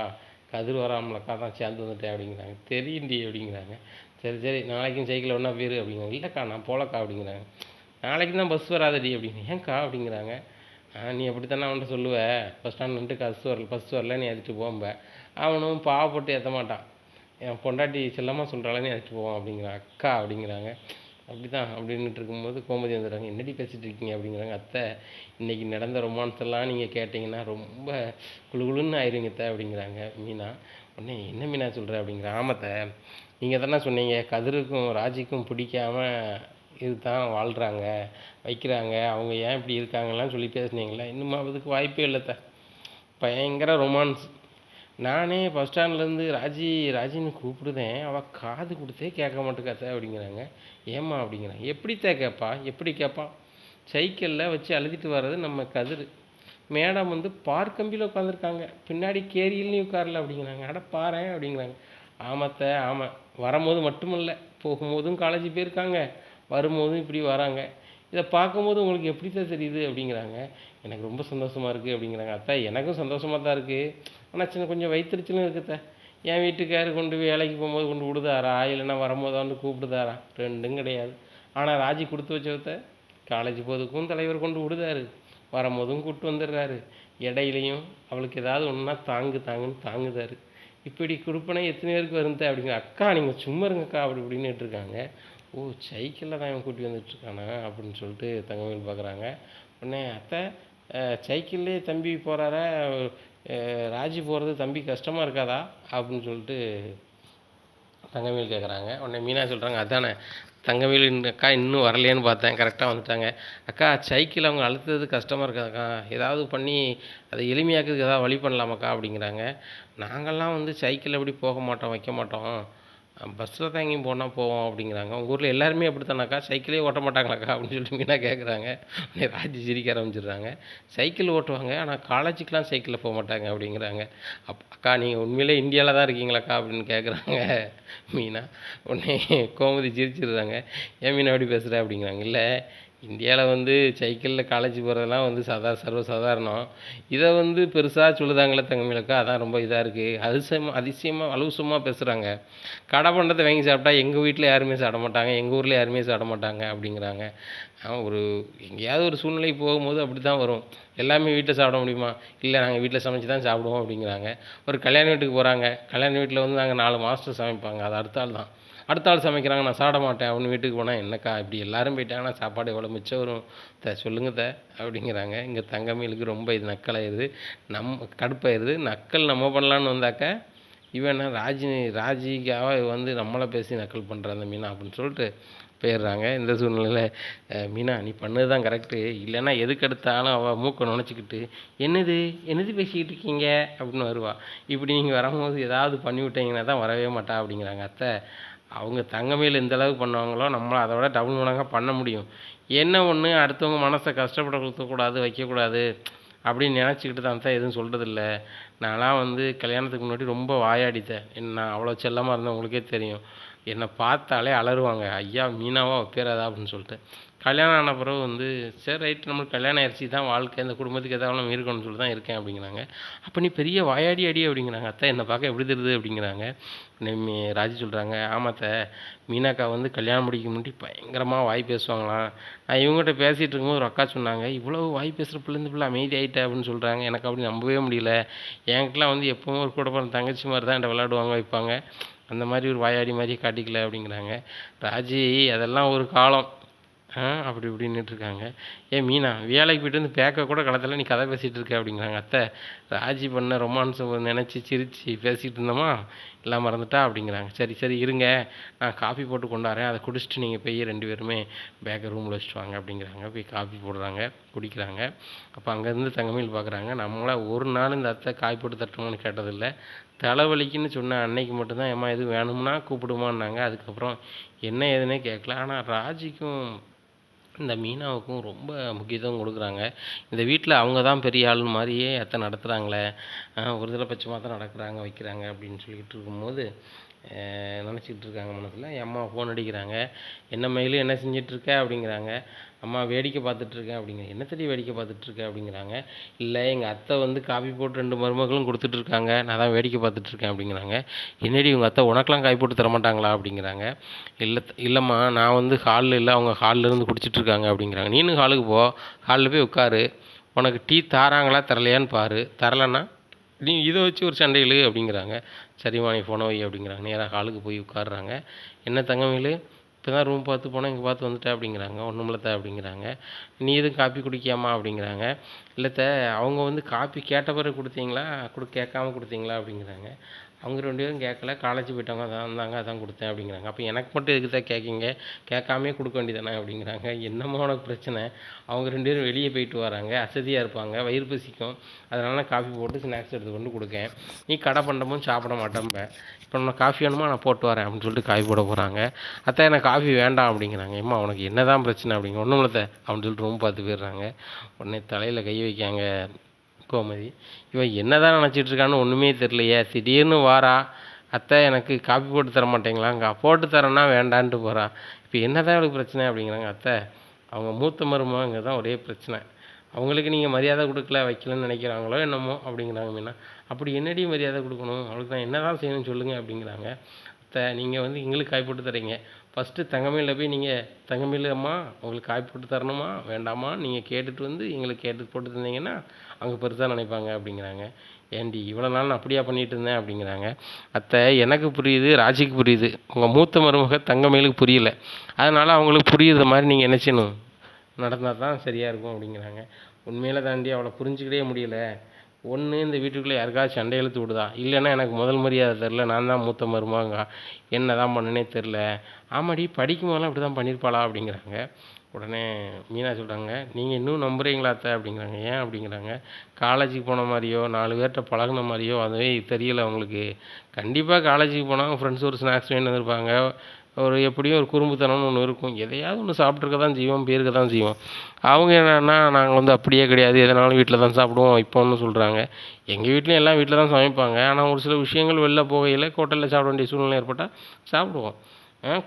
கதிர் வராமலக்கா தான் சேர்ந்து வந்துட்டேன் அப்படிங்கிறாங்க. தெரியுண்டி அப்படிங்கிறாங்க. சரி சரி நாளைக்கும் சைக்கிளில் ஒன்றா போயிரு அப்படிங்கிறாங்க. இல்லைக்கா நான் போகலக்கா அப்படிங்கிறாங்க. நாளைக்கு தான் பஸ் வராதடி அப்படின்னு. ஏன்க்கா அப்படிங்கிறாங்க. நீ அப்படி தானே அவன்கிட்ட சொல்லுவ, பஸ் ஸ்டாண்ட் நின்றுட்டு பஸ் வரல நீ ஏற்றிட்டு போம்ப. அவனும் பாவப்பட்டு ஏற்ற மாட்டான், என் பொண்டாட்டி செல்லமாக சொல்கிறாளே ஏற்றிட்டு போவான் அப்படிங்கிறான். அக்கா அப்படிங்கிறாங்க. அப்படி தான் அப்படின்ட்டு இருக்கும்போது கோமதி வந்துடுறாங்க. என்னடி பேசிகிட்டு இருக்கீங்க அப்படிங்கிறாங்க. அத்தை இன்றைக்கி நடந்த ரொமான்ஸ் எல்லாம் நீங்கள் கேட்டிங்கன்னா ரொம்ப குழுகுலுன்னு ஆயிடுவீங்க அத்தை அப்படிங்கிறாங்க மீனா. உடனே என்ன மீனா சொல்கிற அப்படிங்கிற. ஆமத்தை நீங்கள் தானே சொன்னீங்க கதிருக்கும் ராஜிக்கும் பிடிக்காம இது தான் வாழ்கிறாங்க வைக்கிறாங்க, அவங்க ஏன் இப்படி இருக்காங்கலாம் சொல்லி பேசுனீங்களே, இன்னும் அதுக்கு வாய்ப்பே இல்லைத்த. பயங்கர ரொமான்ஸ். நானே பஸ் ஸ்டாண்ட்லேருந்து ராஜின்னு கூப்பிடுதேன், அவள் காது கொடுத்தே கேட்க மாட்டேக்காத்த அப்படிங்கிறாங்க. ஏம்மா அப்படிங்கிறாங்க. எப்படித்தான் கேட்பா, எப்படி கேட்பான், சைக்கிளில் வச்சு அழுதிட்டு வர்றது நம்ம கதிர். மேடம் வந்து பார்க்கம்பியில் உட்காந்துருக்காங்க, பின்னாடி கேரியல்லையும் உட்காரல அப்படிங்கிறாங்க. அட பாறேன் அப்படிங்கிறாங்க. ஆமாத்த ஆமாம், வரும்போது மட்டுமில்லை போகும்போதும் காலேஜ் போயிருக்காங்க, வரும்போதும் இப்படி வராங்க. இதை பார்க்கும்போது உங்களுக்கு எப்படி தான் தெரியுது அப்படிங்கிறாங்க. எனக்கு ரொம்ப சந்தோஷமாக இருக்குது அப்படிங்கிறாங்க. அத்தா எனக்கும் சந்தோஷமாக தான் இருக்குது, ஆனால் கொஞ்சம் வயிற்றுச்சலும் இருக்குத்த. என் வீட்டுக்காரு கொண்டு வேலைக்கு போகும்போது கொண்டு விடுதாரா, இல்லைன்னா வரும்போது வந்து கூப்பிடுதாரா, ரெண்டும் கிடையாது. ஆனால் ராஜி கொடுத்து வச்சவத்த காலேஜ் போதுக்கும் தலைவர் கொண்டு விடுதாரு, வரும்போதும் கூப்பிட்டு வந்துடுறாரு, இடையிலையும் அவளுக்கு ஏதாவது ஒன்றுனா தாங்குன்னு தாங்குதாரு. இப்படி கொடுப்பனை எத்தனை பேருக்கு வருந்த அப்படிங்கிற. அக்கா நீங்கள் சும்மா இருங்கக்கா அப்படி இப்படின்னுட்டு இருக்காங்க. ஓ சைக்கிளில் தான் இவன் கூட்டி வந்துட்டுருக்கானா அப்படின்னு சொல்லிட்டு தங்கமயில் பார்க்குறாங்க. உடனே அத்தை சைக்கிள்லேயே தம்பி போகிறாரா, ராஜி போகிறது தம்பி கஷ்டமாக இருக்காதா அப்படின்னு சொல்லிட்டு தங்கமயில் கேட்குறாங்க. உடனே மீனா சொல்கிறாங்க, அதானே தங்கமயில் அக்கா இன்னும் வரலையேன்னு பார்த்தேன், கரெக்டாக வந்துட்டாங்க. அக்கா சைக்கிள் அவங்க அழுத்துறது கஷ்டமாக இருக்காதுக்கா, ஏதாவது பண்ணி அதை எளிமையாக்கிறதுக்கு ஏதாவது வழி பண்ணலாமாக்கா அப்படிங்கிறாங்க. நாங்கள்லாம் வந்து சைக்கிள் எப்படி போக மாட்டோம் வைக்க மாட்டோம், பஸ்ஸில் தான் எங்கேயும் போனால் போவோம் அப்படிங்கிறாங்க. உங்கள் ஊரில் எல்லாருமே அப்படி தானாக்கா, சைக்கிளே ஓட்ட மாட்டாங்களாக்கா அப்படின்னு சொல்லிட்டு மீனா கேட்குறாங்க. ராஜி சிரிக்க ஆரம்பிச்சிடுறாங்க. சைக்கிள் ஓட்டுவாங்க, ஆனால் காலேஜுக்கெலாம் சைக்கிளில் போக மாட்டாங்க அப்படிங்கிறாங்க. அக்கா நீங்கள் உண்மையிலே இந்தியாவில் தான் இருக்கீங்களாக்கா அப்படின்னு கேட்குறாங்க மீனா. உடனே கோமதி சிரிச்சிடுறாங்க. ஏன் மீனா எப்படி பேசுகிற அப்படிங்கிறாங்க. இல்லை இந்தியாவில் வந்து சைக்கிளில் காலேஜ் போகிறதெல்லாம் வந்து சர்வசாதாரணம், இதை வந்து பெருசாக சொல்லுதாங்களே தங்கமயிலக்கா, அதான் ரொம்ப இதாக இருக்குது, அதிசயமாக அலூசமாக பேசுகிறாங்க. கடை பண்டத்தை வாங்கி சாப்பிட்டா எங்கள் வீட்டில் யாருமே சாப்பிட மாட்டாங்க, எங்கள் ஊரில் யாருமே சாப்பிட மாட்டாங்க அப்படிங்கிறாங்க. ஒரு எங்கேயாவது ஒரு சூழ்நிலைக்கு போகும்போது அப்படி தான் வரும். எல்லாமே வீட்டில் சாப்பிட முடியுமா, இல்லை நாங்கள் வீட்டில் சமைச்சு தான் சாப்பிடுவோம் அப்படிங்கிறாங்க. ஒரு கல்யாண வீட்டுக்கு போகிறாங்க, கல்யாண வீட்டில் வந்து நாங்கள் 4 மாஸ்டர் சமைப்பாங்க, அது அடுத்த ஆள் சமைக்கிறாங்க, நான் சாப்பிட மாட்டேன் அப்படின்னு வீட்டுக்கு போனால், என்னக்கா இப்படி எல்லாரும் போயிட்டாங்கன்னா சாப்பாடு எவ்வளோ மிச்சம் வரும் சொல்லுங்க அப்படிங்கிறாங்க. இங்கே தங்கமயிலுக்கு ரொம்ப இது நக்கலாயிருது, கடுப்பாயிருது. நக்கல் நம்ம பண்ணலான்னு வந்தாக்க இவன் ராஜிக்காக வந்து நம்மளை பேசி நக்கல் பண்ணுற அந்த மீனா அப்படின்னு சொல்லிட்டு போயிடுறாங்க. இந்த சூழ்நிலையில் மீனா நீ பண்ணது தான் கரெக்டு, இல்லைன்னா எதுக்கெடுத்தாலும் அவள் மூக்கை நுழைச்சிக்கிட்டு என்னது பேசிக்கிட்டு இருக்கீங்க அப்படின்னு வருவாள். இப்படி நீங்கள் வரும்போது ஏதாவது பண்ணி விட்டீங்கன்னா தான் வரவே மாட்டா அப்படிங்கிறாங்க. அத்தை அவங்க தங்கமயில் எந்த அளவுக்கு பண்ணுவாங்களோ நம்மளை அதை விட டபுள் மடங்காக பண்ண முடியும். என்ன ஒன்று, அடுத்தவங்க மனசை கஷ்டப்படக்கூடாது வைக்கக்கூடாது, அப்படின்னு நினச்சிக்கிட்டு தான் அத்தை எதுவும் சொல்கிறதில்ல. நான்லாம் வந்து கல்யாணத்துக்கு முன்னாடி ரொம்ப வாயாடித்தேன். நான் அவ்வளோ செல்லமாக இருந்தேன் உங்களுக்கே தெரியும். என்னை பார்த்தாலே அலறுவாங்க. ஐயா மீனாவா பேராதா அப்படின்னு சொல்லிட்டு. கல்யாணம் ஆன பிறகு வந்து சரி ரைட் நம்மளுக்கு கல்யாணம் ஆயிடுச்சு தான் வாழ்க்கை, இந்த குடும்பத்துக்கு எதாவது இருக்கணும்னு சொல்லிட்டு தான் இருக்கேன் அப்படிங்கிறாங்க. அப்போ நீ பெரிய வாயாடி அடி அப்படிங்கிறாங்க. அத்தை என்னை பார்க்க எப்படி தெரியுது அப்படிங்கிறாங்க. ராஜி சொல்கிறாங்க, ஆமாத்த மீனாக்கா வந்து கல்யாணம் முடிக்க முன்னாடி பயங்கரமாக வாய் பேசுவாங்களாம். நான் இவங்ககிட்ட பேசிகிட்டு இருக்கும்போது ஒரு அக்கா சொன்னாங்க, இவ்வளோ வாய் பேசுகிற பிள்ளை இந்த பிள்ளை அமைதி ஆகிட்ட அப்படின்னு சொல்கிறாங்க. எனக்கு அப்படி நம்பவே முடியல. என்கிட்டலாம் வந்து எப்பவும் ஒரு கூட பிறந்த தங்கச்சி மாதிரி தான் என்கிட்ட விளையாடுவாங்க வைப்பாங்க. அந்த மாதிரி ஒரு வாயாடி மாதிரியே காட்டிக்கல அப்படிங்கிறாங்க. ராஜி அதெல்லாம் ஒரு காலம் அப்படி இப்படின்னுட்டுருக்காங்க. ஏன் மீனா வேலைக்கு போய்ட்டு வந்து பேக்கை கூட களத்தில் நீ கதை பேசிகிட்டு இருக்க அப்படிங்கிறாங்க. அத்தை ராஜி பண்ண ரொமான்ஸை நினச்சி சிரித்து பேசிகிட்டு இருந்தோமா எல்லாம் மறந்துட்டா அப்படிங்கிறாங்க. சரி சரி இருங்க, நான் காஃபி போட்டு கொண்டாறேன், அதை குடிச்சிட்டு நீங்கள் போய் 2 பேருமே பேக்கை ரூமில் வச்சுட்டு வாங்க அப்படிங்கிறாங்க. போய் காஃபி போடுறாங்க, குடிக்கிறாங்க. அப்போ அங்கேருந்து தங்கமயில் பார்க்குறாங்க, நம்மளா ஒரு நாள் இந்த அத்தை காய் போட்டு தட்டுமான்னு கேட்டதில்லை. தலைவலிக்குன்னு சொன்ன அன்னைக்கு மட்டும்தான் ஏம்மா எதுவும் வேணும்னா கூப்பிடுமான்னாங்க. அதுக்கப்புறம் என்ன ஏதுன்னே கேட்கல. ஆனால் ராஜிக்கும் இந்த மீனாவுக்கும் ரொம்ப முக்கியத்துவம் கொடுக்குறாங்க. இந்த வீட்டில் அவங்க தான் பெரிய ஆள் மாதிரியே அத்தை நடத்துகிறாங்களே, ஒரு தடவை பட்சமாக தான் நடக்கிறாங்க வைக்கிறாங்க அப்படின்னு சொல்லிக்கிட்டு இருக்கும்போது நினச்சிக்கிட்டு இருக்காங்க மனசில். என் அம்மா ஃபோன் அடிக்கிறாங்க. என்ன மயிலு என்ன செஞ்சிட்ருக்க அப்படிங்கிறாங்க. அம்மா வேடிக்கை பார்த்துட்ருக்கேன் அப்படிங்கிறேன். என்னத்தடி வேடிக்கை பார்த்துட்ருக்க அப்படிங்கிறாங்க. இல்லை எங்கள் அத்தை வந்து காப்பி போட்டு 2 மருமகளும் கொடுத்துட்ருக்காங்க, நான் தான் வேடிக்கை பார்த்துட்ருக்கேன் அப்படிங்கிறாங்க. என்னடி உங்கள் அத்தை உனக்கெலாம் காய் போட்டு தரமாட்டாங்களா அப்படிங்கிறாங்க. இல்லைம்மா நான் வந்து ஹாலில் இல்லை, அவங்க ஹாலில் இருந்து குடிச்சிட்ருக்காங்க அப்படிங்கிறாங்க. நீனும் ஹாலுக்கு போ, ஹாலில் போய் உட்காரு, உனக்கு டீ தாராங்களா தரலையான்னு பாரு, தரலைன்னா நீ இதை வச்சு ஒரு சண்டையில் அப்படிங்கிறாங்க. சரிம்மா நீ ஃபோனை வை அப்படிங்கிறாங்க. நேராக ஹாலுக்கு போய் உட்காடுறாங்க. என்ன தங்கமயில் இப்போ தான் ரூம் பார்த்து போனால் இங்கே பார்த்து வந்துட்டேன் அப்படிங்கிறாங்க. ஒன்றுமில்லத்த அப்படிங்கிறாங்க. நீ எதுவும் காப்பி குடிக்காமா அப்படிங்கிறாங்க. இல்லைத்த அவங்க வந்து காப்பி கேட்ட பிறகு கொடுத்தீங்களா கேட்காம கொடுத்தீங்களா அப்படிங்கிறாங்க. அவங்க 2 பேரும் கேட்கல, காலேஜ் போயிட்டவங்க அதான் வந்தாங்க அதான் கொடுத்தேன் அப்படிங்கிறாங்க. அப்போ எனக்கு மட்டும் எதுக்கு தான் கேட்கீங்க, கேட்காமே கொடுக்க வேண்டியதானே அப்படிங்கிறாங்க. என்னம்மா உனக்கு பிரச்சனை, அவங்க 2 பேரும் வெளியே போயிட்டு வராங்க, அசதியாக இருப்பாங்க, வயிறு பசிக்கும், அதனால காஃபி போட்டு ஸ்நாக்ஸ் எடுத்து கொண்டு கொடுக்கேன், நீ கடை பண்ணமும் சாப்பிட மாட்டேன்ப, இப்போ நான் காஃபி வேணுமா நான் போட்டு வரேன் அப்படின்னு சொல்லிட்டு காஃபி போட போகிறாங்க. அத்தை எனக்கு காஃபி வேண்டாம் அப்படிங்கிறாங்க. ஏம்மா உனக்கு என்ன தான் பிரச்சனை அப்படிங்க. ஒன்றும் இல்லைத்த அப்படின்னு சொல்லிட்டு ரூம் பார்த்து போயிடுறாங்க. உடனே தலையில் கை வைக்காங்க கோமதி. இவன் என்ன தான் நினச்சிட்ருக்கான்னு ஒன்றுமே தெரியலையே, திடீர்னு வாரா, அத்தை எனக்கு காப்பி போட்டு தர மாட்டேங்களாங்க, போட்டு தரேன்னா வேண்டான்ட்டு போகிறா, இப்போ என்ன தான் அவளுக்கு பிரச்சனை அப்படிங்கிறாங்க. அத்தை அவங்க மூத்த மருமகங்க தான் ஒரே பிரச்சனை, அவங்களுக்கு நீங்கள் மரியாதை கொடுக்கல வைக்கலன்னு நினைக்கிறாங்களோ என்னமோ அப்படிங்கிறாங்க மீனா. அப்படி என்னடி மரியாதை கொடுக்கணும், அவளுக்கு நான் என்ன தான் செய்யணும்னு சொல்லுங்கள் அப்படிங்கிறாங்க. அத்தை நீங்கள் வந்து எங்களுக்கு காய் போட்டு தரீங்க, ஃபஸ்ட்டு தங்கமயிலில் போய் நீங்கள் தங்கமயில் அம்மா உங்களுக்கு காய் போட்டு தரணுமா வேண்டாமா நீங்கள் கேட்டுட்டு வந்து எங்களுக்கு கேட்டு போட்டு தந்தீங்கன்னா அவங்க பெருசாக நினைப்பாங்க அப்படிங்கிறாங்க. ஏண்டி இவ்வளோ நாள் நான் அப்படியா பண்ணிகிட்டு இருந்தேன் அப்படிங்கிறாங்க. அத்தை எனக்கு புரியுது, ராஜிக்கு புரியுது, உங்கள் மூத்த மருமக தங்கமயிலுக்கு புரியல, அதனால் அவங்களுக்கு புரியுற மாதிரி நீங்கள் என்ன செய்யணும் நடந்தால் தான் சரியாக இருக்கும் அப்படிங்கிறாங்க. உண்மையில தாண்டி அவளை புரிஞ்சுக்கிட்டே முடியல. ஒன்று இந்த வீட்டுக்குள்ளே யாருக்காவது சண்டை இழுத்து விடுதா, இல்லைன்னா எனக்கு முதல் மரியாதை தெரில, நான் தான் மூத்த மருமகங்க, என்ன தான் பண்ணுனே தெரில. ஆமாடி படிக்கும் போதெல்லாம் இப்படி தான் பண்ணியிருப்பாளா அப்படிங்கிறாங்க. உடனே மீனா சொல்கிறாங்க, நீங்கள் இன்னும் நம்புறீங்களா அத்தை அப்படிங்கிறாங்க. ஏன் அப்படிங்கிறாங்க. காலேஜுக்கு போன மாதிரியோ 4 பேர்கிட்ட பழகுன மாதிரியோ அதுவே தெரியலை அவங்களுக்கு. கண்டிப்பாக காலேஜுக்கு போனால் ஃப்ரெண்ட்ஸ் ஒரு ஸ்நாக்ஸ் வேணும் இருப்பாங்க, ஒரு எப்படியும் ஒரு குறும்புத்தனம்னு ஒன்று இருக்கும், எதையாவது ஒன்று சாப்பிட்ருக்க தான் செய்வோம், பேருக்கு தான் செய்வோம். அவங்க என்னன்னா நாங்கள் வந்து அப்படியே கிடையாது, எதனாலும் வீட்டில் தான் சாப்பிடுவோம் இப்போன்னு சொல்கிறாங்க. எங்கள் வீட்லேயும் எல்லாம் வீட்டில் தான் சமைப்பாங்க, ஆனால் ஒரு சில விஷயங்கள் வெளில போகையில் ஹோட்டலில் சாப்பிட வேண்டிய சூழ்நிலை ஏற்பட்டால் சாப்பிடுவோம்.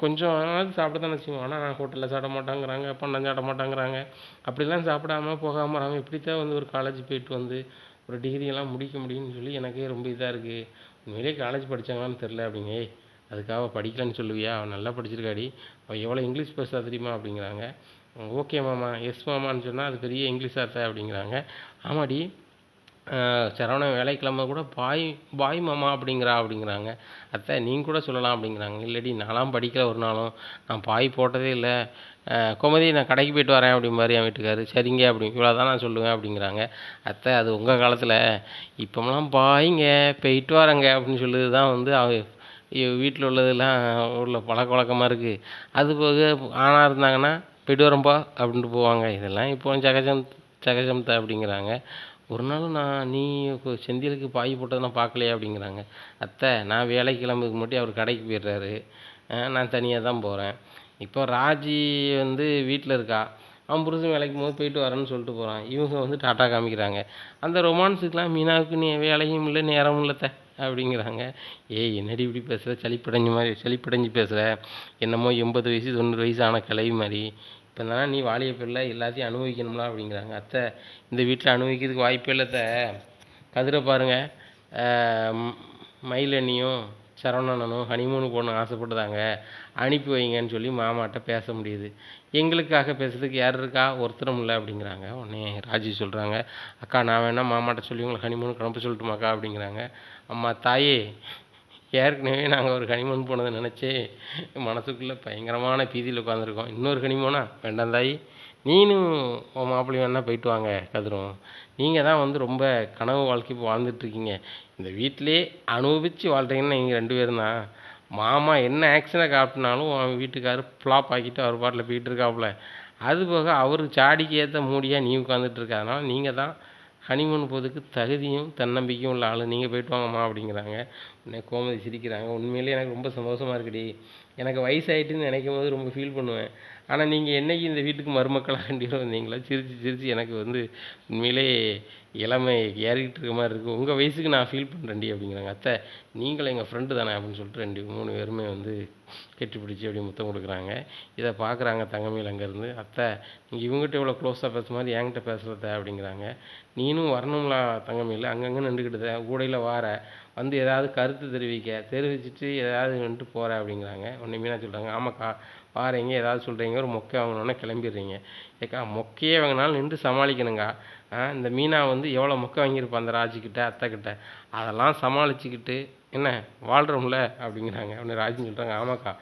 கொஞ்சம் சாப்பிட தானே செய்வோம். ஆனால் நான் ஹோட்டலில் சாப்பிட மாட்டாங்கிறாங்க, பண்டம் சாப்பிட மாட்டாங்கிறாங்க. அப்படிலாம் சாப்பிடாம போகாமல் வராமல் இப்படித்தான் வந்து ஒரு காலேஜ் போயிட்டு வந்து ஒரு டிகிரியெல்லாம் முடிக்க முடியும்னு சொல்லி எனக்கே ரொம்ப இதாக இருக்குது. உண்மையிலே காலேஜ் படித்தாங்களான்னு தெரில அப்படிங்க. அதுக்காக படிக்கலன்னு சொல்லுவியா, அவன் நல்லா படிச்சிருக்காடி, அவன் எவ்வளோ இங்கிலீஷ் பேசுகிறா தெரியுமா அப்படிங்கிறாங்க. ஓகே மாமா எஸ் மாமான்னு சொன்னால் அது பெரிய இங்கிலீஷ் அத்தை அப்படிங்கிறாங்க. ஆமாடி சரவணன் வேலைக்கு கிளம்ப கூட பாய் பாய் மாமா அப்படிங்கிறாங்க. அத்தை நீங்கள் கூட சொல்லலாம் அப்படிங்கிறாங்க. இல்லடி நான்லாம் படிக்கல ஒரு நாளும், நான் பாய் போட்டதே இல்லை, கோமதி நான் கடைக்கு போயிட்டு வரேன் அப்படிம்பாரு என் வீட்டுக்காரு. சரிங்க அப்படி இவ்வளோ தான் நான் சொல்லுவேன் அப்படிங்கிறாங்க. அத்தை அது உங்கள் காலத்தில், இப்போலாம் பாய்ங்க போயிட்டு வரேங்க அப்படின்னு சொல்லுறது தான் வந்து வீட்டில் உள்ளதெல்லாம் உள்ள பழக்க வழக்கமாக இருக்குது. அது போக ஆணாக இருந்தாங்கன்னா போய்ட்டு வரேன்ப்பா அப்படின்ட்டு போவாங்க. இதெல்லாம் இப்போ சகஜம் அப்படிங்கிறாங்க. ஒரு நாள் நீ செந்திலுக்கு பாய் போட்டதை நான் பார்க்கலையே அப்படிங்கிறாங்க. அத்தை நான் வேலைக்கு கிளம்புறதுக்கு முன்னாடி அவர் கடைக்கு போயிடுறாரு, நான் தனியாக தான் போகிறேன். இப்போ ராஜி வந்து வீட்டில் இருக்கா, அவன் புருஷன் வேலைக்கு போகும்போது போயிட்டு வரேன்னு சொல்லிட்டு போகிறான். இவங்க வந்து டாட்டா காமிக்கிறாங்க. அந்த ரொமான்ஸுக்கெலாம் மீனாவுக்கு நீ வேலையும் இல்லை நேரமும் இல்லை அப்படிங்கிறாங்க. ஏய் என்னடி இப்படி பேசுகிற, சலிப்படைஞ்சு பேசுகிற, என்னமோ 80 வயசு 90 வயசு ஆன கிளவி மாதிரி. இப்போ தானே நீ வாலிய பிள்ளை, எல்லாத்தையும் அனுபவிக்கணும்ல அப்படிங்கிறாங்க. அத்தை இந்த வீட்டில் அனுபவிக்கிறதுக்கு வாய்ப்பே இல்லை அத்தை. கதிரை பாருங்க, மயிலண்ணியும் சரவணனும் ஹனிமூனு போகணுன்னு ஆசைப்பட்டுதாங்க அனுப்பி வைங்கன்னு சொல்லி மாமாட்ட பேச முடியுது. எங்களுக்காக பேசுறதுக்கு யார் இருக்கா, ஒருத்தரும் இல்லை அப்படிங்கிறாங்க. உடனே ராஜி சொல்கிறாங்க, அக்கா நான் வேணால் மாமாட்ட சொல்லி உங்களை ஹனிமூனுக்கு அனுப்ப சொல்லட்டுமாக்கா அப்படிங்கிறாங்க. அம்மா தாயே, ஏற்கனவே நாங்கள் ஒரு ஹனிமூன் போனதை நினச்சி மனசுக்குள்ளே பயங்கரமான பீதியில் உட்காந்துருக்கோம். இன்னொரு ஹனிமூனா வேண்டாம் தாயி, நீனும் உன் மாப்பிள்ளையும் வேணா போயிட்டு வாங்க கதிரும். நீங்கள் தான் வந்து ரொம்ப கனவு வாழ்க்கை இப்போ வாழ்ந்துட்டுருக்கீங்க. இந்த வீட்டிலே அனுபவித்து வாழ்கிறீங்கன்னா நீங்கள் 2 பேரும் தான். மாமா என்ன ஆக்ஷனை காட்டினாலும் அவன் வீட்டுக்காரர் ஃப்ளாப் ஆக்கிட்டு அவர் பாட்டில் போயிட்டு இருக்காப்புல. அது போக அவர் சாடிக்கு ஏற்ற மூடியாக நீ உட்காந்துட்டு இருக்க. அதனால் நீங்கள் தான் ஹனிமூன் போகிறதுக்கு தகுதியும் தன்னம்பிக்கையும் உள்ள ஆள். நீங்கள் போயிட்டு வாங்கம்மா அப்படிங்கிறாங்க. உடனே கோமதி சிரிக்கிறாங்க. உண்மையிலே எனக்கு ரொம்ப சந்தோஷமாக இருக்குடி. எனக்கு வயசாகிட்டுன்னு நினைக்கும் போது ரொம்ப ஃபீல் பண்ணுவேன். ஆனால் நீங்கள் என்னைக்கு இந்த வீட்டுக்கு மருமக்களாக கண்டிப்பாக வந்தீங்களா, சிரித்து எனக்கு வந்து உண்மையிலே இளமை ஏறிக்கிட்டு இருக்க மாதிரி இருக்குது. உங்கள் வயசுக்கு நான் ஃபீல் பண்ணுறேன்டி அப்படிங்கிறாங்க. அத்தை நீங்களும் எங்கள் ஃப்ரெண்டு தானே அப்படின்னு சொல்லிட்டு 3 பேருமே வந்து கெட்டி பிடிச்சி அப்படியே முத்தம் கொடுக்குறாங்க. இதை பார்க்குறாங்க தங்கமேல் அங்கேருந்து. அத்தை நீங்கள் இவங்ககிட்ட இவ்வளோ க்ளோஸாக பேச மாதிரி என்கிட்ட பேசுகிறத அப்படிங்கிறாங்க. நீனும் வரணுங்களா தங்கமேல், அங்கங்கே நின்றுக்கிட்டு கூடையில் வார வந்து ஏதாவது கருத்து தெரிவிச்சுட்டு ஏதாவது வந்துட்டு போகிற அப்படிங்கிறாங்க. உடனே மீனா சொல்கிறாங்க, ஆமாக்கா வாரீங்க ஏதாவது சொல்கிறீங்க, ஒரு மொக்கை வாங்கினோன்னே கிளம்பிடுறீங்க. ஏக்கா மொக்கையே வாங்கினாலும் நின்று சமாளிக்கணுங்க. இந்த மீனா வந்து எவ்வளோ மொக்கை வாங்கியிருப்பா அந்த ராஜிக்கிட்ட அத்தைக்கிட்ட, அதெல்லாம் சமாளிச்சுக்கிட்டு என்ன வாழ்கிறோம்ல அப்படிங்கிறாங்க. உடனே ராஜின்னு சொல்கிறாங்க, ஆமாக்கா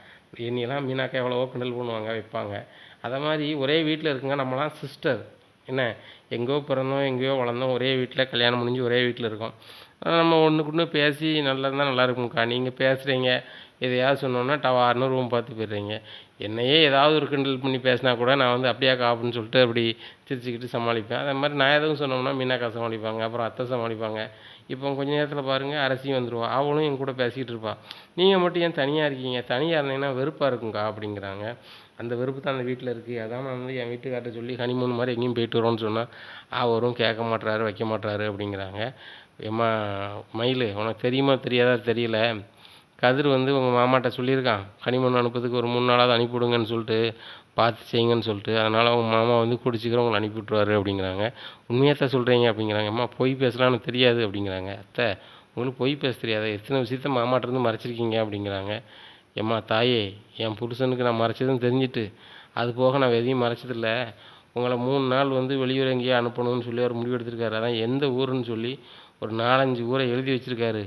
என்னையெல்லாம் மீனாக்கா எவ்வளவோ கிண்டல் பண்ணுவாங்க வைப்பாங்க. அதை மாதிரி ஒரே வீட்டில் இருக்குங்க, நம்மளாம் சிஸ்டர் என்ன, எங்கேயோ பிறந்தோம் எங்கேயோ வளர்ந்தோம், ஒரே வீட்டில் கல்யாணம் முடிஞ்சு ஒரே வீட்டில் இருக்கோம். நம்ம ஒன்றுக்கு ஒன்று பேசி நல்லா இருந்தால் நல்லா இருக்கும்க்கா. நீங்கள் பேசுகிறீங்க எதையாவது சொன்னோன்னா டவார்னு ரூம் பார்த்து போயிடுறீங்க. என்னையே ஏதாவது ஒரு கிண்டல் பண்ணி பேசினா கூட நான் வந்து அப்படியாக்கா அப்படின்னு சொல்லிட்டு அப்படி சிரிச்சுக்கிட்டு சமாளிப்பேன். அதே மாதிரி நான் எதுவும் சொன்னோம்னா மீனாக்கா சமாளிப்பாங்க, அப்புறம் அத்தை சமாளிப்பாங்க. இப்போ கொஞ்ச நேரத்தில் பாருங்கள் அரசியும் வந்துடுவா, அவளும் என் கூட பேசிக்கிட்டு இருப்பாள். நீங்கள் மட்டும் ஏன் தனியாக இருக்கீங்க, தனியாக இருந்தீங்கன்னா வெறுப்பாக இருக்குங்க்கா அப்படிங்கிறாங்க. அந்த வெறுப்பு தான் அந்த வீட்டில் இருக்குது. அதான் நான் வந்து என் வீட்டுக்கார்ட்ட சொல்லி ஹனிமூன் மாதிரி எங்கேயும் போயிட்டு வரோன்னு சொன்னால் அவரும் கேட்க மாட்டுறாரு வைக்க மாட்டுறாரு அப்படிங்கிறாங்க. ஏம்மா மயில், உனக்கு தெரியுமா தெரியாதா தெரியல, கதிர் வந்து உங்கள் மாமாட்ட சொல்லியிருக்கான் ஹனிமூன் அனுப்புறதுக்கு ஒரு 3 நாளாவது அனுப்பிவிடுங்கன்னு சொல்லிட்டு, பார்த்து செய்யுங்கன்னு சொல்லிட்டு. அதனால் அவங்க மாமா வந்து குடிச்சிக்கிறோம் உங்களை அனுப்பி விட்ருவாரு அப்படிங்கிறாங்க. உண்மையாக தான் சொல்கிறீங்க அப்படிங்கிறாங்க. அம்மா பொய் பேசலான்னு தெரியாது அப்படிங்கிறாங்க. அத்தை உங்களுக்கு பொய் பேச தெரியாத, எத்தனை விஷயத்த மாமாட்டிருந்து மறைச்சிருக்கீங்க அப்படிங்கிறாங்க. ஏம்மா தாயே, என் புருஷனுக்கு நான் மறைச்சதுன்னு தெரிஞ்சுட்டு அது போக நான் எதையும் மறைச்சதில்ல. உங்களை 3 நாள் வந்து வெளியூர் எங்கேயோ அனுப்பணும்னு சொல்லி அவர் முடிவெடுத்திருக்காரு. அதான் எந்த ஊருன்னு சொல்லி ஒரு 4-5 ஊரை எழுதி வச்சுருக்காரு.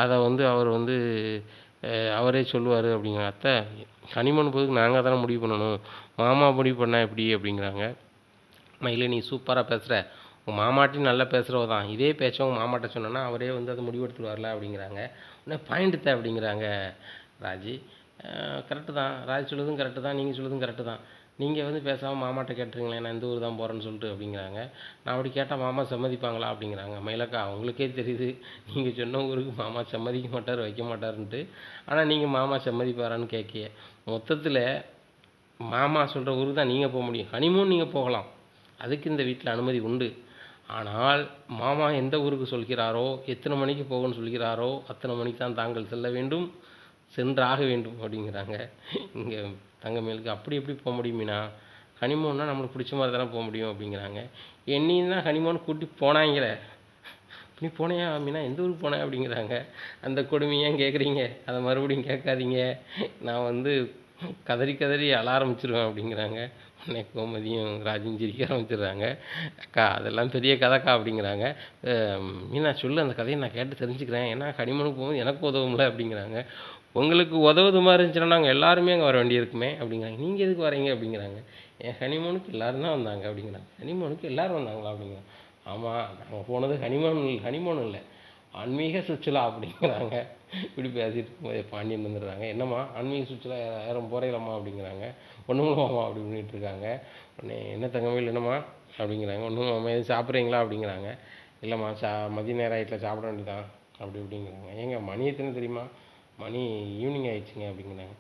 அதை வந்து அவர் வந்து அவரே சொல்லுவார் அப்படிங்கிறாங்க. அத்தை ஹனிமூன் போகிறதுக்கு நாங்கள் தானே முடிவு பண்ணணும், மாமா முடிவு பண்ணால் எப்படி அப்படிங்கிறாங்க. மயிலே நீ சூப்பராக பேசுகிற, உங்கள் மாமாட்டையும் நல்லா பேசுகிறவ தான், இதே பேச்ச உங்கள் மாமாட்ட சொன்னோன்னா அவரே வந்து அதை முடிவெடுத்துருவார்ல அப்படிங்கிறாங்க. உடனே பாயிண்ட்டு அப்படிங்கிறாங்க ராஜி. கரெக்டு தான், ராஜி சொல்லுறதும் கரெக்டு தான், நீங்கள் சொல்லுறதும் கரெக்டு தான். நீங்கள் வந்து பேசாமல் மாமாட்ட கேட்டுருங்களேன், நான் இந்த ஊர் தான் போகிறேன்னு சொல்லிட்டு அப்படிங்கிறாங்க. நான் அப்படி கேட்டால் மாமா சம்மதிப்பாங்களா அப்படிங்கிறாங்க. மயிலக்கா அவங்களுக்கே தெரியுது நீங்கள் சொன்ன ஊருக்கு மாமா சம்மதிக்க மாட்டார் வைக்க மாட்டாருன்ட்டு. ஆனால் நீங்கள் மாமா சம்மதிப்பாரான்னு கேட்கிய. மொத்தத்தில் மாமா சொல்கிற ஊருக்கு தான் நீங்கள் போக முடியும். ஹனிமூன் நீங்கள் போகலாம், அதுக்கு இந்த வீட்டில் அனுமதி உண்டு. ஆனால் மாமா எந்த ஊருக்கு சொல்கிறாரோ, எத்தனை மணிக்கு போகணும்னு சொல்கிறாரோ அத்தனை மணிக்கு தான் தாங்கள் செல்ல வேண்டும், சென்றாக வேண்டும் அப்படிங்கிறாங்க. இங்கே தங்கமேலுக்கு அப்படி எப்படி போக முடியும் மீனா, ஹனிமூன்னா நம்மளுக்கு பிடிச்ச மாதிரி தானே போக முடியும் அப்படிங்கிறாங்க. என்னையும் தான் ஹனிமூன் கூட்டி போனாங்களே, நீ போனையா மீனா, எந்த ஊருக்கு போனேன் அப்படிங்கிறாங்க. அந்த கொடுமையாக கேட்குறீங்க, அதை மறுபடியும் கேட்காதீங்க, நான் வந்து கதறி கதறி அழ ஆரம்பிச்சிருவேன் அப்படிங்கிறாங்க. உடனே கோமதியும் ராஜும் சிரிக்க ஆரம்பிச்சிடுறாங்க. அக்கா அதெல்லாம் பெரிய கதைக்கா அப்படிங்கிறாங்க. மீனா சொல்லு அந்த கதையை நான் கேட்டு தெரிஞ்சுக்கிறேன், ஏன்னா ஹனிமூனுக்கு போகும்போது எனக்கு உதவும்ல அப்படிங்கிறாங்க. உங்களுக்கு உதவுது மாதிரி இருந்துச்சுன்னா நாங்கள் எல்லாருமே அங்கே வர வேண்டியிருக்குமே அப்படிங்கிறாங்க. நீங்கள் எதுக்கு வரீங்க அப்படிங்கிறாங்க. என் ஹனிமூனுக்கு எல்லோரும் தான் வந்தாங்க அப்படிங்கிறாங்க. ஹனிமூனுக்கு எல்லோரும் வந்தாங்களா அப்படிங்கிறாங்க. ஆமாம் நாங்கள் போனது ஹனிமூன் இல்லை, ஆன்மீக சுற்றுலா அப்படிங்கிறாங்க. இப்படி பேசிட்டு இருக்கும்போது பாண்டியன் வந்துடுறாங்க. என்னம்மா ஆன்மீக சுற்றுலா யாரும் போகிறீங்களம்மா அப்படிங்கிறாங்க. ஒன்றுங்களாம்மா அப்படி பண்ணிகிட்டு இருக்காங்க. உடனே என்ன தங்கமேல் என்னம்மா அப்படிங்கிறாங்க. ஒன்றும் அம்மா எதுவும் சாப்பிட்றீங்களா அப்படிங்கிறாங்க. இல்லைம்மா மதிய நேரம் ஆகிட்டில் சாப்பிட வேண்டியதான் அப்படி இப்படிங்கிறாங்க. ஏங்க மணி எத்தனை தெரியுமா, மணி ஈவினிங் ஆகிடுச்சிங்க அப்படிங்கிறாங்க.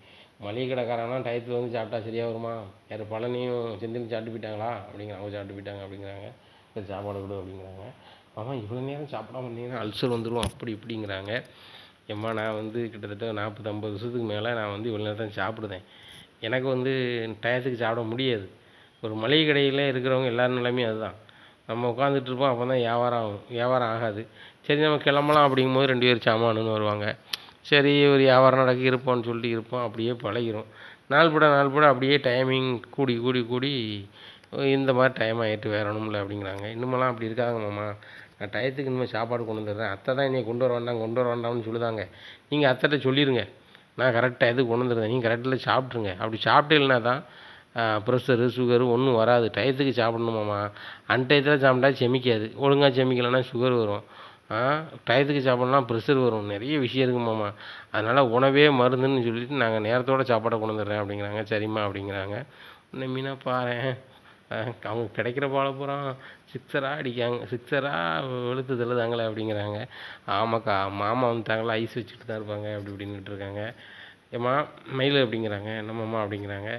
மளிகை கடைக்காரங்கலாம் டயத்துக்கு வந்து சாப்பிட்டா சரியாக வருமா? யார் பழனியும் செந்திலும் சாப்பிட்டு போயிட்டாங்களா அப்படிங்கிறாங்க. அவங்க சாப்பிட்டு போயிட்டாங்க அப்படிங்கிறாங்க. சரி சாப்பாடு கொடு அப்படிங்கிறாங்க. ஆமா இவ்வளோ நேரம் சாப்பிடாம இருந்தீங்கன்னா அல்சர் வந்துடும் அப்படி இப்படிங்கிறாங்க. ஏம்மா நான் வந்து கிட்டத்தட்ட 40 50 வருஷத்துக்கு மேலே நான் வந்து இவ்வளோ நேரம் தான் சாப்பிடுதேன். எனக்கு வந்து டயத்துக்கு சாப்பிட முடியாது. ஒரு மளிகை கடையில் இருக்கிறவங்க எல்லார் நிலைமையும் அதுதான். நம்ம உட்காந்துட்டு இருப்போம், அப்போ தான் வியாபாரம் ஆகும். வியாபாரம் ஆகாது. சரி நம்ம கிளம்பலாம் அப்படிங்கும்போது 2 பேர் சாமானுன்னு வருவாங்க. சரி ஒரு வியாபாரம் நடக்க இருப்போம்னு சொல்லிட்டு இருப்போம். அப்படியே பழகிரும். நாள் பட அப்படியே டைமிங் கூடி கூடி கூடி இந்த மாதிரி டைம் ஆகிட்டு வேற ஒன்றுமில்ல அப்படிங்கிறாங்க. இன்னுமெல்லாம் அப்படி இருக்காங்க மாமா. நான் டயத்துக்கு இனிமேல் சாப்பாடு கொண்டு வந்துடுறேன். அத்தை தான் என்னை கொண்டு வர வேண்டாம்னு சொல்லுதாங்க. நீங்கள் அத்தைட்ட சொல்லிடுங்க. நான் கரெக்ட் டயத்துக்கு கொண்டு வந்துடுறேன். நீங்கள் கரெக்டில் சாப்பிட்ருங்க. அப்படி சாப்பிட்டீங்கன்னா தான் ப்ரெஷரு சுகரு ஒன்றும் வராது. டயத்துக்கு சாப்பிட்ணுமாம்மா. அன்டயத்தில் சாப்பிட்டா செமிக்காது. ஒழுங்காக செமிக்கலைன்னா சுகர் வரும். டயத்துக்கு சாப்பிட்லாம் ப்ரெஷர் வரும். நிறைய விஷயம் இருக்குமாம்மா. அதனால் உணவே மருந்துன்னு சொல்லிட்டு நாங்கள் நேரத்தோட சாப்பாடை கொண்டு வந்துடுறேன் அப்படிங்கிறாங்க. சரிம்மா அப்படிங்கிறாங்க. உடனே மீனா பாரேன் அவங்க கிடைக்கிற பாலை பூரா சிக்ஸராக அடிக்காங்க. சிக்ஸராக வெளுத்து தள்ளுதாங்களே அப்படிங்கிறாங்க. ஆமாக்கா மாமா வந்துட்டாங்களா ஐஸ் வச்சுட்டு தான் இருப்பாங்க அப்படி இப்படின்னுட்டு இருக்காங்க. ஏம்மா மயில் அப்படிங்கிறாங்க. என்னம்மாம்மா அப்படிங்கிறாங்க.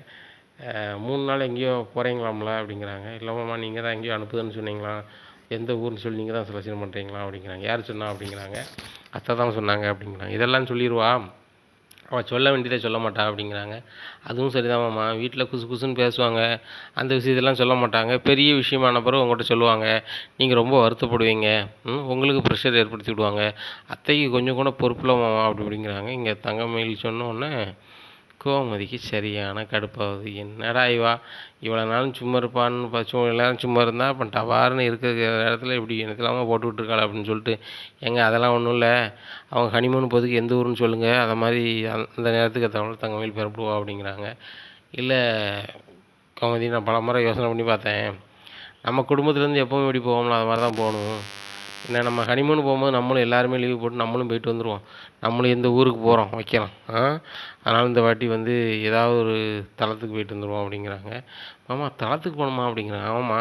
3 நாள் எங்கேயோ போகிறீங்களாம்ல அப்படிங்கிறாங்க. இல்லைம்மாம்மா நீங்கள் தான் எங்கேயோ அனுப்புதுன்னு சொன்னீங்களா? எந்த ஊர்னு சொல்லி நீங்கள் தான் செலக்ஷன் பண்ணுறீங்களா அப்படிங்கிறாங்க. யார் சொன்னா அப்படிங்கிறாங்க. அத்தை தான் சொன்னாங்க அப்படிங்கிறாங்க. இதெல்லாம் சொல்லிடுவா, அவள் சொல்ல வேண்டியதை சொல்ல மாட்டா அப்படிங்கிறாங்க. அதுவும் சரிதாம்மா. வீட்டில் குசு குசுன்னு பேசுவாங்க. அந்த விஷயத்தெல்லாம் சொல்ல மாட்டாங்க. பெரிய விஷயமான பிறகு உங்கள்கிட்ட சொல்லுவாங்க. நீங்கள் ரொம்ப வருத்தப்படுவீங்க. உங்களுக்கு ப்ரெஷர் ஏற்படுத்தி விடுவாங்க. அத்தைக்கு கொஞ்சம் கூட பொறுப்பில்லை மாமா அப்படி இப்படிங்கிறாங்க. இங்கே தங்கமயில் சொன்னோடனே கோமதிக்கு சரியான கடுப்பாகுது. என்னடா இவ்வளோ நாளும் சும்மா இருப்பான்னு எல்லாரும் சும்மா இருந்தால் இப்போ டவார்னு இருக்கிற இடத்துல இப்படி எனக்கெல்லாமா போட்டு விட்ருக்காள் அப்படின்னு சொல்லிட்டு, ஏங்க அதெல்லாம் ஒன்றும் இல்லை, அவங்க ஹனிமூன் போகிறதுக்கு எந்த ஊருன்னு சொல்லுங்கள், அதை மாதிரி அந்த நேரத்துக்கு தகவல் தங்கமயில் பிறப்புடுவா அப்படிங்கிறாங்க. இல்லை கோமதி, நான் பல முறை யோசனை பண்ணி பார்த்தேன். நம்ம குடும்பத்துலேருந்து எப்போவும் இப்படி போவோம்ல அது மாதிரி தான் போகணும். ஏன்னா நம்ம ஹனிமூன் போகும்போது நம்மளும் எல்லாருமே லீவு போட்டு நம்மளும் போயிட்டு வந்துடுவோம். நம்மளும் எந்த ஊருக்கு போகிறோம் வைக்கலாம். அதனால் இந்த வாட்டி வந்து ஏதாவது ஒரு தலத்துக்கு போயிட்டு வந்துடுவோம் அப்படிங்கிறாங்க. மாமா தலத்துக்கு போகணுமா அப்படிங்கிறாங்க. ஆமாம்மா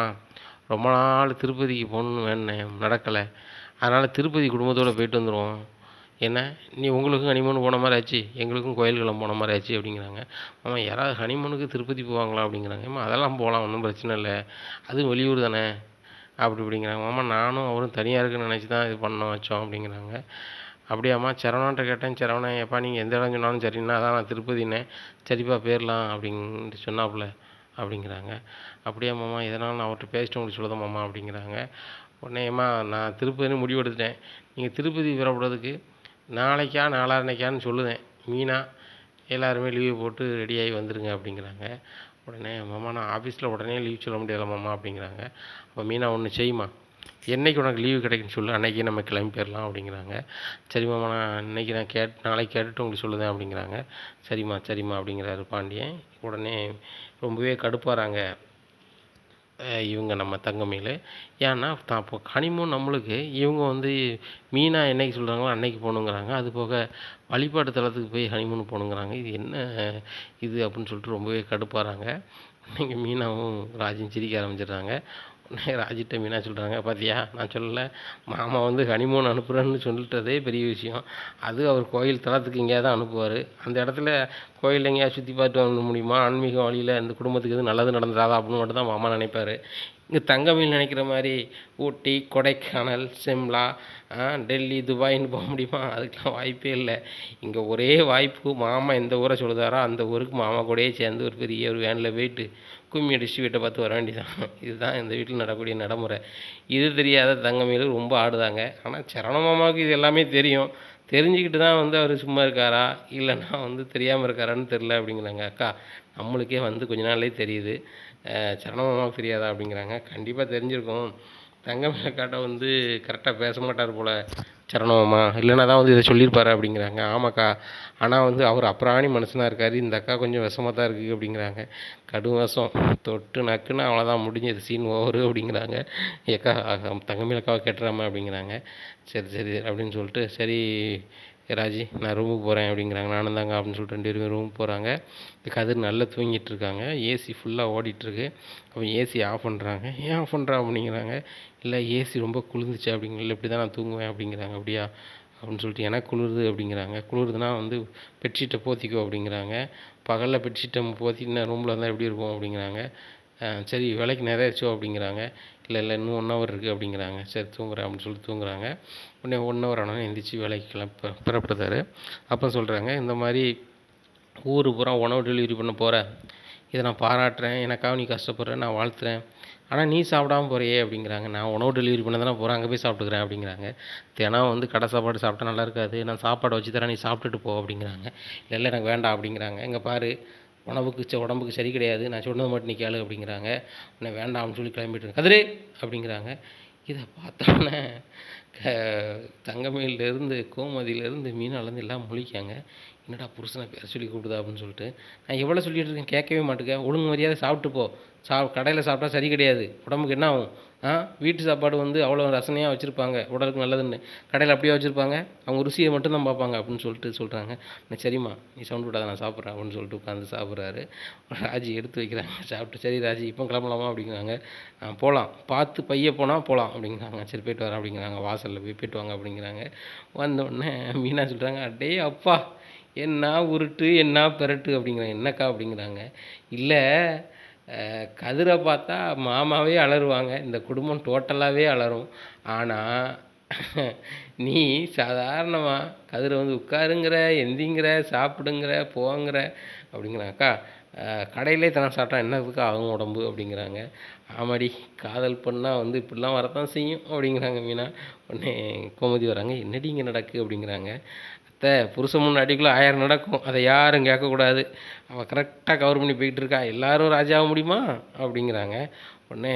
ரொம்ப நாள் திருப்பதிக்கு போகணுன்னு வேணுனேன், நடக்கலை. அதனால் திருப்பதி குடும்பத்தோடு போயிட்டு வந்துடுவோம். என்ன நீ உங்களுக்கும் ஹனிமூன் போன மாதிரி ஆச்சு, எங்களுக்கும் கோயில்களம் போன மாதிரி ஆச்சு அப்படிங்கிறாங்க. ஆமாம் யாராவது ஹனிமூனுக்கு திருப்பதி போவாங்களா அப்படிங்கிறாங்க. ஏம்மா அதெல்லாம் போகலாம், ஒன்றும் பிரச்சனை இல்லை, அதுவும் வெளியூர் தானே அப்படி இப்படிங்கிறாங்க. மாமா நானும் அவரும் தனியாக இருக்குன்னு நினச்சி தான் இது பண்ண வச்சோம் அப்படிங்கிறாங்க. அப்படியாம்மா சரவணன்ட்ட கேட்டேன். சரவணன் எப்பா நீங்கள் எந்த இடம் சொன்னாலும் சரிண்ணா, அதான் நான் திருப்பதினேன், சரிப்பா போயிடலாம் அப்படின்ட்டு சொன்னாப்புல அப்படிங்கிறாங்க. அப்படியா மாமா, இதனால் நான் அவர்கிட்ட பேசிட்டு உங்களுக்கு சொல்லுதேன் மாமா அப்படிங்கிறாங்க. உடனே ஏம்மா நான் திருப்பதினு முடிவு எடுத்துட்டேன், நீங்கள் திருப்பதி புறப்படுறதுக்கு நாளைக்கா நாளான்னைக்கான்னு சொல்லுதேன். மீனா எல்லாருமே லீவு போட்டு ரெடியாகி வந்துடுங்க அப்படிங்கிறாங்க. உடனே மாமா நான் ஆஃபீஸில் உடனே லீவ் சொல்ல முடியாத மாமா அப்படிங்கிறாங்க. அப்போ மீனா ஒன்று செய்யுமா, என்றைக்கு உனக்கு லீவு கிடைக்குன்னு சொல்லு, அன்றைக்கி நம்ம கிளம்பி போயிடலாம் அப்படிங்கிறாங்க. சரிம்மா நான் இன்றைக்கி நான் நாளைக்கு கேட்டுட்டு உங்களுக்கு சொல்லுதேன் அப்படிங்கிறாங்க. சரிம்மா அப்படிங்கிறாரு பாண்டியன். உடனே ரொம்பவே கடுப்பாகிறாங்க இவங்க நம்ம தங்கமயில். ஏன்னா தான் இப்போ ஹனிமூன் நம்மளுக்கு, இவங்க வந்து மீனா என்றைக்கு சொல்கிறாங்களோ அன்னைக்கு போகணுங்கிறாங்க. அது போக வழிபாட்டு தலத்துக்கு போய் ஹனிமூன் போகணுங்கிறாங்க. இது என்ன இது அப்படின்னு சொல்லிட்டு ரொம்பவே கடுப்பாகிறாங்க. நீங்கள் மீனாவும் ராஜும் சிரிக்க ஆரம்பிச்சிடுறாங்க. உடனே ராஜிட்ட மீனா சொல்கிறாங்க, பார்த்தியா நான் சொல்லலை, மாமா வந்து ஹனிமூன் அனுப்புகிறேன்னு சொல்லிட்டதே பெரிய விஷயம். அது அவர் கோயில் தலத்துக்கு எங்கேயாவது தான் அனுப்புவார். அந்த இடத்துல கோயில் எங்கேயாவது சுற்றி பார்த்து வர முடியுமா, ஆன்மீக வழியில் இந்த குடும்பத்துக்கு எதுவும் நல்லது நடந்துடாதா அப்படின்னு மட்டும் தான் மாமா நினைப்பார். இங்கே தங்கமயில் நினைக்கிற மாதிரி ஊட்டி கொடைக்கானல் சிம்லா டெல்லி துபாயின்னு போக முடியுமா, அதுக்கெலாம் வாய்ப்பே இல்லை. இங்கே ஒரே வாய்ப்பு, மாமா எந்த ஊரை சொல்லுதாரோ அந்த ஊருக்கு மாமா கூடயே சேர்ந்து ஒரு பெரிய ஒரு வேனில் போயிட்டு கும்மி அடிச்சு வீட்டை பார்த்து வர வேண்டியதான். இதுதான் இந்த வீட்டில் நடக்கக்கூடிய நடைமுறை. இது தெரியாத தங்கமயில் ரொம்ப ஆடுதாங்க. ஆனால் சரவண மாமாவுக்கு இது எல்லாமே தெரியும். தெரிஞ்சுக்கிட்டு தான் வந்து அவர் சும்மா இருக்காரா இல்லைன்னா வந்து தெரியாமல் இருக்காரான்னு தெரில அப்படிங்கிறாங்க. அக்கா நம்மளுக்கே வந்து கொஞ்ச நாள்லேயே தெரியுது, சரவண மாமாவுக்கு தெரியாதா அப்படிங்கிறாங்க. கண்டிப்பாக தெரிஞ்சிருக்கும், தங்கமயிலக்காட்ட வந்து கரெக்டாக பேச மாட்டார் போல் சரவண மாமா, இல்லைனா தான் வந்து இதை சொல்லியிருப்பாரு அப்படிங்கிறாங்க. ஆமாக்கா, ஆனால் வந்து அவர் அப்புறாணி மனுஷனாக இருக்கார், இந்த அக்கா கொஞ்சம் விஷமாக தான் இருக்குது அப்படிங்கிறாங்க. கடும் விஷம், தொட்டு நக்குன்னு அவ்வளோதான் முடிஞ்சது, சீன் ஓவரு அப்படிங்கிறாங்க. ஏக்கா தங்கமயில் அக்காவை கேட்டுறாம அப்படிங்கிறாங்க. சரி அப்படின்னு சொல்லிட்டு, சரி ராஜி நான் ரூமுக்கு போகிறேன் அப்படிங்கிறாங்க. நானும் தாங்க அப்படின்னு சொல்லிட்டு 2 பேருமே ரூமுக்கு போகிறாங்க. கதிர் நல்லா தூங்கிட்டு இருக்காங்க. ஏசி ஃபுல்லாக ஓடிட்டுருக்கு. அப்போ ஏசி ஆஃப் பண்ணுறாங்க. ஏன் ஆஃப் பண்ணுறா அப்படிங்கிறாங்க. இல்லை ஏசி ரொம்ப குளிர்ந்துச்சு அப்படிங்கிற, இப்படி தான் நான் தூங்குவேன் அப்படிங்கிறாங்க. அப்படியா அப்படின்னு சொல்லிட்டு, எனக்கு குளிருது அப்படிங்கிறாங்க. குளிருதுன்னா வந்து பெட்ஷீட்டை போத்திக்கோ அப்படிங்கிறாங்க. பகலில் பெட்ஷீட்டை போத்திட்டு ரூமில் இருந்தால் எப்படி இருக்கும் அப்படிங்கிறாங்க. சரி வேலைக்கு நிறையாச்சோ அப்படிங்கிறாங்க. இல்லை இல்லை இன்னும் 1 ஹவர் இருக்குது அப்படிங்கிறாங்க. சரி தூங்குறேன் அப்படின்னு சொல்லிட்டு தூங்குறாங்க. உடனே 1 ஹவர் ஆனோடனே எந்திரிச்சு வேலைக்கு புறப்படுறாரு. அப்போ சொல்கிறாங்க, இந்த மாதிரி ஊர் பூரா உணவு டெலிவரி பண்ண போகிற, இதை நான் பாராட்டுறேன், எனக்காக நீ கஷ்டப்படுற, நான் வாழ்த்துறேன். ஆனால் நீ சாப்பிடாம போறியே அப்படிங்கிறாங்க. நான் உணவு டெலிவரி பண்ண தானே போகிறேன், அங்கே போய் சாப்பிட்டுக்கிறேன் அப்படிங்கிறாங்க. தினம் வந்து கடை சாப்பாடு சாப்பிட்டா நல்லா இருக்காது, நான் சாப்பாடு வச்சு தரேன், நீ சாப்பிட்டுட்டு போ அப்படிங்கிறாங்க. இல்லை இல்லை எனக்கு வேண்டாம் அப்படிங்கிறாங்க. இங்கே பாரு, உடம்புக்கு சரி கிடையாது, நான் சொன்னது மட்டும் நீ கேளு அப்படிங்கிறாங்க. உடனே வேண்டாம்னு சொல்லி கிளம்பிட்டு கதிரே அப்படிங்கிறாங்க. இதை பார்த்தோன்னே தங்கமயிலேருந்து கோமதியிலேருந்து மீனாலேருந்து எல்லாம் முழிக்காங்க. என்னடா புருஷனை பேர் சொல்லி கூப்பிடுதா அப்படின்னு சொல்லிட்டு. நான் எவ்வளோ சொல்லிட்டு இருக்கேன், கேட்கவே மாட்டேங்க. ஒழுங்கு மரியாதை சாப்பிட்டு போ. கடையில் சாப்பிட்டா சரி கிடையாது, உடம்புக்கு என்ன ஆகும்? வீட்டு சாப்பாடு வந்து அவ்வளோ ரசனையாக வச்சுருப்பாங்க, உடலுக்கு நல்லதுன்னு. கடையில் அப்படியே வச்சுருப்பாங்க, அவங்க ருசியை மட்டும்தான் பார்ப்பாங்க அப்படின்னு சொல்லிட்டு சொல்கிறாங்க. சரிம்மா நீ சவுண்ட் விடாத, நான் சாப்பிட்றேன் அப்படின்னு சொல்லிட்டு உட்காந்து சாப்பிட்றாரு. ராஜி எடுத்து வைக்கிறாங்க, சாப்பிட்டு சரி ராஜி இப்போ கிளம்பலாமா அப்படிங்கிறாங்க. போகலாம், பார்த்து பைய போனால் போகலாம் அப்படிங்கிறாங்க. சரி போய்ட்டு வரேன் அப்படிங்கிறாங்க. வாசலில் போய் போய்ட்டு வாங்க அப்படிங்கிறாங்க. வந்தோடனே மீனா சொல்கிறாங்க, அடே அப்பா என்ன உருட்டு என்ன பெரட்டு அப்படிங்கிறாங்க. என்னக்கா அப்படிங்கிறாங்க. இல்லை கதிரை பார்த்தா மாமாவே அலறுவாங்க, இந்த குடும்பம் டோட்டலாகவே அலறும். ஆனால் நீ சாதாரணமாக கதிரை வந்து உட்காருங்கிற, எந்திங்கிற, சாப்பிடுங்கிற, போங்கிற அப்படிங்கிறாங்க. அக்கா கடையிலே தனம் சாப்பிட்டா என்னதுக்கா ஆகும் உடம்பு அப்படிங்கிறாங்க. ஆமாடி, காதல் பண்ணால் வந்து இப்படிலாம் வரத்தான் செய்யும் அப்படிங்கிறாங்க மீனா. உடனே கோமதி வராங்க, என்னடி இங்கே நடக்கு அப்படிங்கிறாங்க. அத்தை புருஷன் முன்னாடிக்குள்ளே 1000 நடக்கும், அதை யாரும் கேட்கக்கூடாது, அவள் கரெக்டாக கவர் பண்ணி போயிட்டு இருக்கா, எல்லாரும் ராஜாக முடியுமா அப்படிங்கிறாங்க. உடனே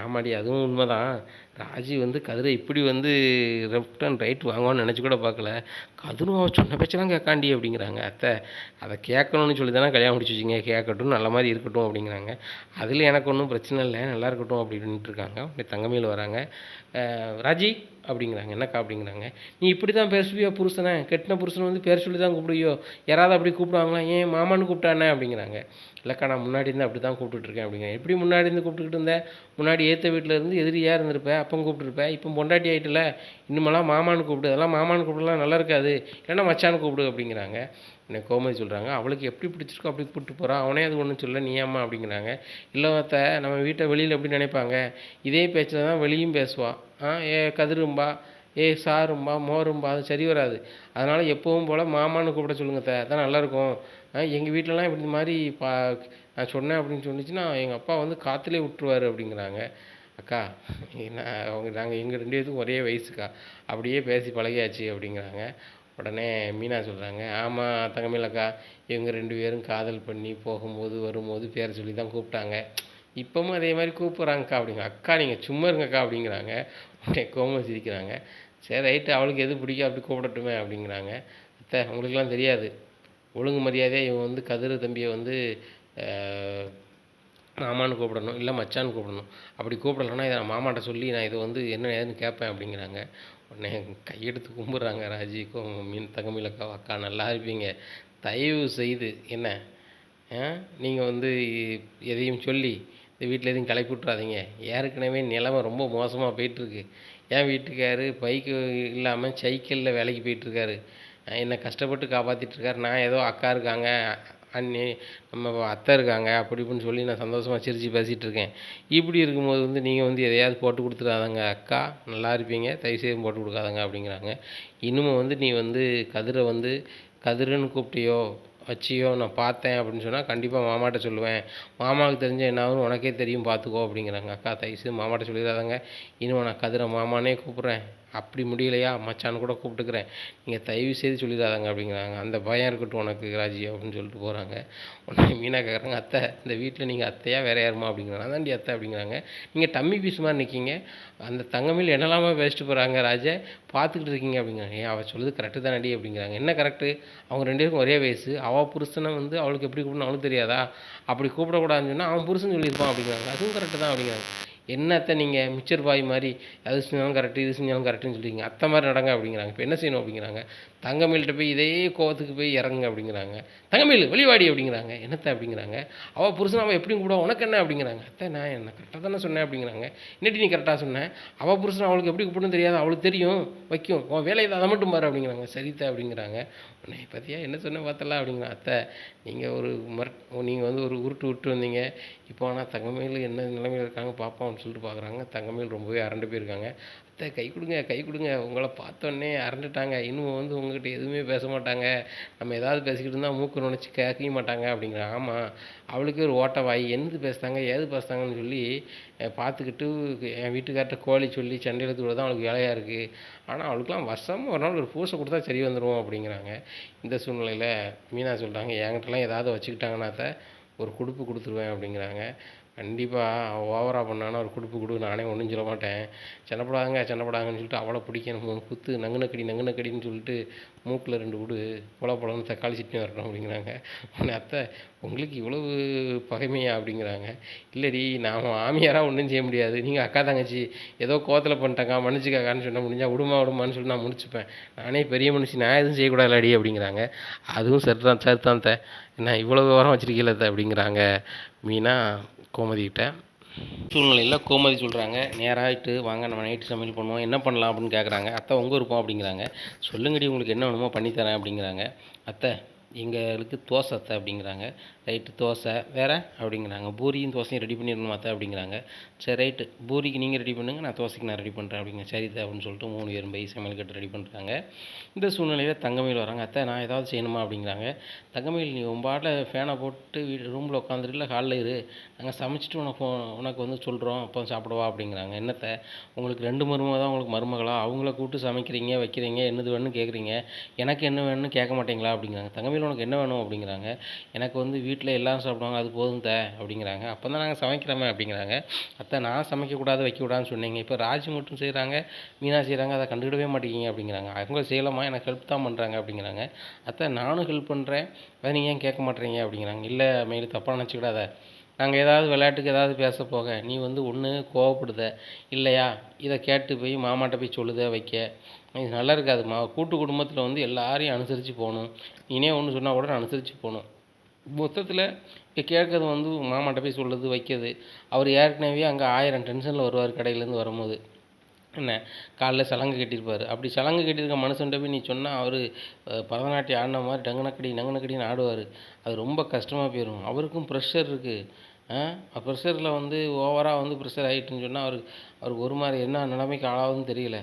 ஆமாடி அதுவும் உண்மை தான், ராஜி வந்து கதிரை இப்படி வந்து லெஃப்ட் அண்ட் ரைட் வாங்குவான்னு நினச்சி கூட பார்க்கல, கதிரும் அவள் சொன்ன பேச்செல்லாம் கேட்காண்டி அப்படிங்கிறாங்க. அத்தை அதை கேட்கணும்னு சொல்லி தானே கல்யாணம் முடிச்சு வச்சிங்க, கேட்கட்டும் நல்ல மாதிரி இருக்கட்டும் அப்படிங்கிறாங்க. அதில் எனக்கு ஒன்றும் பிரச்சனை இல்லை, நல்லா இருக்கட்டும் அப்படின்ட்டு இருக்காங்க. உடனே தங்கமயில் வராங்க. ராஜி அப்படிங்கிறாங்க. என்னக்கா அப்படிங்கிறாங்க. நீ இப்படி தான் பேசுவியோ புருஷனை, கெட்டின புருஷனை வந்து பேர் சொல்லி தான் கூப்பிடுவியோ, யாராவது அப்படி கூப்பிடுவாங்களா, ஏன் மாமான்னு கூப்பிட்டானே அப்படிங்கிறாங்க. இல்லைக்கா நான் முன்னாடி இருந்து அப்படி தான் கூப்பிட்டுருக்கேன் அப்படிங்கிறேன். எப்படி முன்னாடி இருந்து கூப்பிட்டுக்கிட்டு இருந்தேன், முன்னாடி ஏற்ற வீட்டில் இருந்து எதிரியாக இருந்திருப்பேன், அப்போ கூப்பிட்டுருப்பேன், இப்போ பொண்டாட்டி ஆகிட்டுல, இன்னுமெல்லாம் மாமான்னு கூப்பிடு, அதெல்லாம் மாமான்னு கூப்பிடலாம் நல்லா இருக்காது, இல்லைன்னா மச்சான்னு கூப்பிடு அப்படிங்கிறாங்க. என்னை கோமதி சொல்கிறாங்க, அவளுக்கு எப்படி பிடிச்சிருக்கோ அப்படி கூப்பிட்டு போகிறான், அவனே அது ஒன்றும் சொல்ல நீ ஏம்மா அப்படிங்கிறாங்க. இல்லை அத்தை நம்ம வீட்டை வெளியில் எப்படி நினைப்பாங்க, இதே பேச்சில் தான் வெளியும் பேசுவாள், ஏ கதிரும்பா, ஏ சாரும்பா, மோரும்பா, அது சரி வராது, அதனால் எப்பவும் போல் மாமான்னு கூப்பிட சொல்லுங்க அத்தை, அதான் நல்லாயிருக்கும். எங்கள் வீட்டிலலாம் இப்படி இந்த மாதிரி நான் சொன்னேன் அப்படின்னு சொன்னிச்சுன்னா எங்கள் அப்பா வந்து காற்றுலேயே விட்டுருவார் அப்படிங்கிறாங்க. அக்கா நாங்கள் எங்கள் 2 பேருக்கும் ஒரே வயசுக்கா, அப்படியே பேசி பழகியாச்சு அப்படிங்கிறாங்க. உடனே மீனா சொல்கிறாங்க, ஆமாம் தங்கமயில் அக்கா, இவங்க 2 பேரும் காதல் பண்ணி போகும்போது வரும்போது பேரை சொல்லி தான் கூப்பிட்டாங்க, இப்போவும் அதே மாதிரி கூப்பிட்றாங்கக்கா அப்படிங்க. அக்கா நீங்கள் சும்மா இருங்கக்கா அப்படிங்கிறாங்க. உடனே கோமதி சிரிக்கிறாங்க. சரி ரைட்டு, அவளுக்கு எது பிடிக்கும் அப்படி கூப்பிடட்டுமே அப்படிங்கிறாங்க. அத்தை உங்களுக்கெல்லாம் தெரியாது, ஒழுங்கு மரியாதையாக இவன் வந்து கதிர தம்பியை வந்து மாமான்னு கூப்பிடணும், இல்லை மச்சான்னு கூப்பிடணும், அப்படி கூப்பிடலன்னா இதை நான் மாமாட்ட சொல்லி நான் இதை வந்து என்ன ஏதுன்னு கேட்பேன் அப்படிங்கிறாங்க. உடனே கையெடுத்து கும்பிட்றாங்க ராஜி தங்கமயில் அக்கா. அக்கா நல்லா இருப்பீங்க, தயவு செய்து என்ன நீங்கள் வந்து எதையும் சொல்லி இந்த வீட்டில் எதையும் கிளப்பி விட்றாதீங்க, ஏற்கனவே நிலைமை ரொம்ப மோசமாக போயிட்டுருக்கு. என் வீட்டுக்காரு பைக்கு இல்லாமல் சைக்கிளில் வேலைக்கு போயிட்டுருக்காரு, என்னை கஷ்டப்பட்டு காப்பாற்றிட்டுருக்காரு. நான் ஏதோ அக்கா இருக்காங்க, அண்ணி நம்ம அத்தை இருக்காங்க அப்படி இப்படின்னு சொல்லி நான் சந்தோஷமாக சிரித்து பேசிகிட்டு இருக்கேன். இப்படி இருக்கும்போது வந்து நீங்கள் வந்து எதையாவது போட்டு கொடுத்துடாதங்க அக்கா, நல்லா இருப்பீங்க, தயவுசெய்து போட்டு கொடுக்காதங்க அப்படிங்கிறாங்க. இன்னமும் வந்து நீ வந்து கதிரை வந்து கதிருன்னு கூப்பிட்டியோ வச்சியோ நான் பார்த்தேன் அப்படின்னு சொன்னால் கண்டிப்பாக மாமாட்ட சொல்லுவேன், மாமாவுக்கு தெரிஞ்ச என்னாகும் உனக்கே தெரியும் பார்த்துக்கோ அப்படிங்கிறாங்க. அக்கா தயவுசெய்து மாமாட்ட சொல்லிடாதங்க, இனிமே நான் கதிரை மாமானே கூப்பிட்றேன், அப்படி முடியலையா மச்சான்னு கூட கூப்பிட்டுக்கிறேன், நீங்கள் தயவு செய்து சொல்லிடாதாங்க அப்படிங்கிறாங்க. அந்த பயம் இருக்கட்டும் உனக்கு ராஜி அப்படின்னு சொல்லிட்டு போகிறாங்க. உடனே மீனா கேட்குறாங்க, அத்தை இந்த வீட்டில் நீங்கள் அத்தையா வேறு யாருமா அப்படிங்கிறாங்க. அதாண்டி அத்தை அப்படிங்கிறாங்க. நீங்கள் டம்மி பீஸ் மாதிரி நிற்கிங்க, அந்த தங்கமயில் என்னெல்லாமா பேசிட்டு போகிறாங்க ராஜா, பார்த்துக்கிட்டு இருக்கீங்க அப்படிங்கிறாங்க. ஏன் அவள் சொல்லுது கரெக்டு தானடி அப்படிங்கிறாங்க. என்ன கரெக்டு, அவங்க 2 பேருக்கும் ஒரே வயசு, அவள் புருஷனை வந்து அவளுக்கு எப்படி கூப்பிடணும் அவளுக்கு தெரியாதா, அப்படி கூப்பிடக்கூடாதுன்னு சொன்னால் அவன் புருஷன் சொல்லியிருப்பான் அப்படிங்கிறாங்க. அதுவும் கரெக்டு தான் அப்படிங்கிறாங்க. என்னத்த நீங்கள் மிச்சர் பாய் மாதிரி அது செஞ்சாலும் கரெக்டு இது செஞ்சாலும் கரெக்டுன்னு சொல்லிங்க அத்தை மாதிரி நடங்க அப்படிங்கிறாங்க. இப்போ என்ன செய்யணும் அப்படிங்கிறாங்க. தங்கமயில்கிட்ட போய் இதே கோவத்துக்கு போய் இறங்குங்க அப்படிங்கிறாங்க. தங்கமயில் வெளிவாடி அப்படிங்கிறாங்க. என்னத்த அப்படிங்கிறாங்க. அவள் புருஷன் அவள் எப்படியும் கூட உனக்கு என்ன அப்படிங்கிறாங்க. அத்தை நான் என்ன கரெக்டாக தானே சொன்னேன் அப்படிங்கிறாங்க. என்னடி நீ கரெக்டாக சொன்னேன், அவள் புருஷன் அவளுக்கு எப்படி கூப்பிடணும் தெரியாது, அவளுக்கு தெரியும் வைக்கும், உன் வேலையை அதை மட்டும் பாரு அப்படிங்கிறாங்க. சரித்த அப்படிங்கிறாங்க. உன்னை பற்றியா என்ன சொன்ன பார்த்தலாம் அப்படிங்கிறாங்க. அத்தை நீங்கள் ஒரு நீங்கள் வந்து ஒரு உருட்டு விட்டு வந்தீங்க, இப்போ ஆனால் தங்கமயில் என்ன நிலைமையில் இருக்காங்க பார்ப்போம் அப்படின்னு சொல்லிட்டு பார்க்குறாங்க. தங்கமயில் ரொம்பவே அரண்டு போயிருக்காங்க. அத்தை கை கொடுங்க கை கொடுங்க, உங்களை பார்த்தோன்னே அரண்டுட்டாங்க, இன்னும் வந்து உங்ககிட்ட எதுவுமே பேச மாட்டாங்க, நம்ம ஏதாவது பேசிக்கிட்டு இருந்தால் மூக்கு நுழைச்சி கேட்கவே மாட்டாங்க அப்படிங்கிறாங்க. ஆமாம் அவளுக்கே ஒரு ஓட்ட வாய், என்னது பேசுகிறாங்க ஏது பேசுகிறாங்கன்னு சொல்லி பார்த்துக்கிட்டு என் வீட்டுக்கார்ட்ட கோழி சொல்லி சண்டை எடுத்து விட தான் அவளுக்கு வேலையாக இருக்குது. ஆனால் அவளுக்குலாம் வருஷமாக ஒரு நாள் ஒரு பூசை கொடுத்தா சரி வந்துடும் அப்படிங்கிறாங்க. இந்த சூழ்நிலையில் மீனா சொல்கிறாங்க, என்கிட்டலாம் ஏதாவது வச்சுக்கிட்டாங்கன்னா தான் ஒரு குடுப்பு கொடுத்துருவேன் அப்படிங்கிறாங்க. கண்டிப்பாக ஓவராக பண்ணானா ஒரு குடுப்பு கொடு, நானே ஒன்றும் சொல்ல மாட்டேன், சின்னப்படாங்கன்னு சொல்லிட்டு அவளை பிடிக்க 3 குத்து நங்குனக்கடின்னு சொல்லிட்டு மூக்கில் 2 குடு, பொலன்னு தக்காளி சட்னி வரட்டும் அப்படிங்கிறாங்க. உடனே அத்தை உங்களுக்கு இவ்வளவு பகைமையா அப்படிங்கிறாங்க. இல்லடி நான் மாமியாராக ஒன்றும் செய்ய முடியாது, நீங்கள் அக்கா தங்கச்சி ஏதோ கோவத்தில் பண்ணிட்டாங்க மன்னிச்சுக்காக்கான்னு சொன்னால் முடிஞ்சால் விடுமான்னு சொல்லி நான் முடிச்சுப்பேன், நானே பெரிய மனுஷி நான் எதுவும் செய்யக்கூடாதுலடி அப்படிங்கிறாங்க. அதுவும் சரிதான் என்ன இவ்வளோ விவரம் வச்சிருக்கீங்கள அப்படிங்கிறாங்க மீனா கோமதிக்கிட்ட. சூழ்நிலையில் கோமதி சொல்கிறாங்க, நேராகிட்டு வாங்க நம்ம நைட்டு சமையல் பண்ணுவோம், என்ன பண்ணலாம் அப்படின்னு கேட்குறாங்க. அத்தை உங்கள் விருப்பம் அப்படிங்கிறாங்க. சொல்லுங்கடி உங்களுக்கு என்ன வேணுமோ பண்ணித்தரேன் அப்படிங்கிறாங்க. அத்தை எங்களுக்கு தோசை அத்தை அப்படிங்கிறாங்க. ரைட்டு தோசை வேறு அப்படிங்கிறாங்க. பூரியும் தோசையும் ரெடி பண்ணிடணுமா அத்தை அப்படிங்கிறாங்க. சரி ரைட்டு பூரிக்கு நீங்கள் ரெடி பண்ணுங்கள், நான் தோசைக்கு நான் ரெடி பண்ணுறேன் அப்படிங்க. சரி அப்படின்னு சொல்லிட்டு 3 பேரும் போய் சமையல் கட்டு ரெடி பண்ணுறாங்க. இந்த சூழ்நிலையில் தங்கமயில் வராங்க. அத்தை நான் ஏதாவது செய்யணுமா அப்படிங்கிறாங்க. தங்கமயில் நீ உம்பாட்டில் ஃபேனை போட்டு ரூமில் உட்காந்துருல ஹாலில் இரு, நாங்கள் சமைச்சிட்டு உனக்கு வந்து சொல்கிறோம் அப்போ சாப்பிடுவா அப்படிங்கிறாங்க. என்னத்தை உங்களுக்கு 2 மருமக தான் உங்களுக்கு மருமகளா, அவங்கள கூப்பிட்டு சமைக்கிறீங்க வைக்கிறீங்க, என்னது வேணும்னு கேட்குறீங்க, எனக்கு என்ன வேணும்னு கேட்க மாட்டீங்களா அப்படிங்கிறாங்க. தங்கமயில் உனக்கு என்ன வேணும் அப்படிங்கிறாங்க. எனக்கு வந்து வீட்டில் எல்லாரும் சாப்பிடுவாங்க அது போதும் அப்படிங்கிறாங்க. அப்போ தான் நாங்கள் சமைக்கிறோமே அப்படிங்கிறாங்க. அத்தை நான் சமைக்கக்கூடாது வைக்கக்கூடாதுன்னு சொன்னீங்க, இப்போ ராஜி மட்டும் செய்கிறாங்க மீனா செய்கிறாங்க, அதை கண்டுக்கிடவே மாட்டேங்கிங்க அப்படிங்கிறாங்க. அவங்க செய்யலாமா எனக்கு ஹெல்ப் தான் பண்ணுறாங்க அப்படிங்கிறாங்க. அத்தை நானும் ஹெல்ப் பண்ணுறேன், அதை நீங்கள் ஏன் கேட்க மாட்டேறீங்க அப்படிங்கிறாங்க. இல்லை மயில் தப்பாக நினச்சிக்கிடாத, நாங்கள் ஏதாவது விளையாட்டுக்கு ஏதாவது பேச போக நீ வந்து ஒன்று கோவப்படுத இல்லையா, இதை கேட்டு போய் மாமாட்ட போய் சொல்லுத வைக்க இது நல்லா இருக்காது. கூட்டு குடும்பத்தில் வந்து எல்லாரையும் அனுசரித்து போகணும், நீனே ஒன்று சொன்னால் கூட அனுசரித்து போகணும். மொத்தத்தில் இப்போ கேட்குறது வந்து மாமாட்ட போய் சொல்லுறது வைக்கிறது, அவர் ஏற்கனவே அங்கே 1000 டென்ஷனில் வருவார் கடையிலேருந்து வரும்போது. என்ன காலைல சலங்கை கட்டியிருப்பார், அப்படி சலங்கை கட்டியிருக்க மனுஷன்ட்ட போய் நீ சொன்னால் அவர் பரதநாட்டியம் ஆடின மாதிரி நங்குனக்கடின்னு ஆடுவார், அது ரொம்ப கஷ்டமாக போயிடும். அவருக்கும் ப்ரெஷர் இருக்குது. ப்ரெஷரில் வந்து ஓவராக வந்து ப்ரெஷர் ஆகிட்டுன்னு சொன்னால் அவருக்கு ஒரு மாதிரி என்ன நிலைமைக்கு ஆளாகுதுன்னு தெரியல.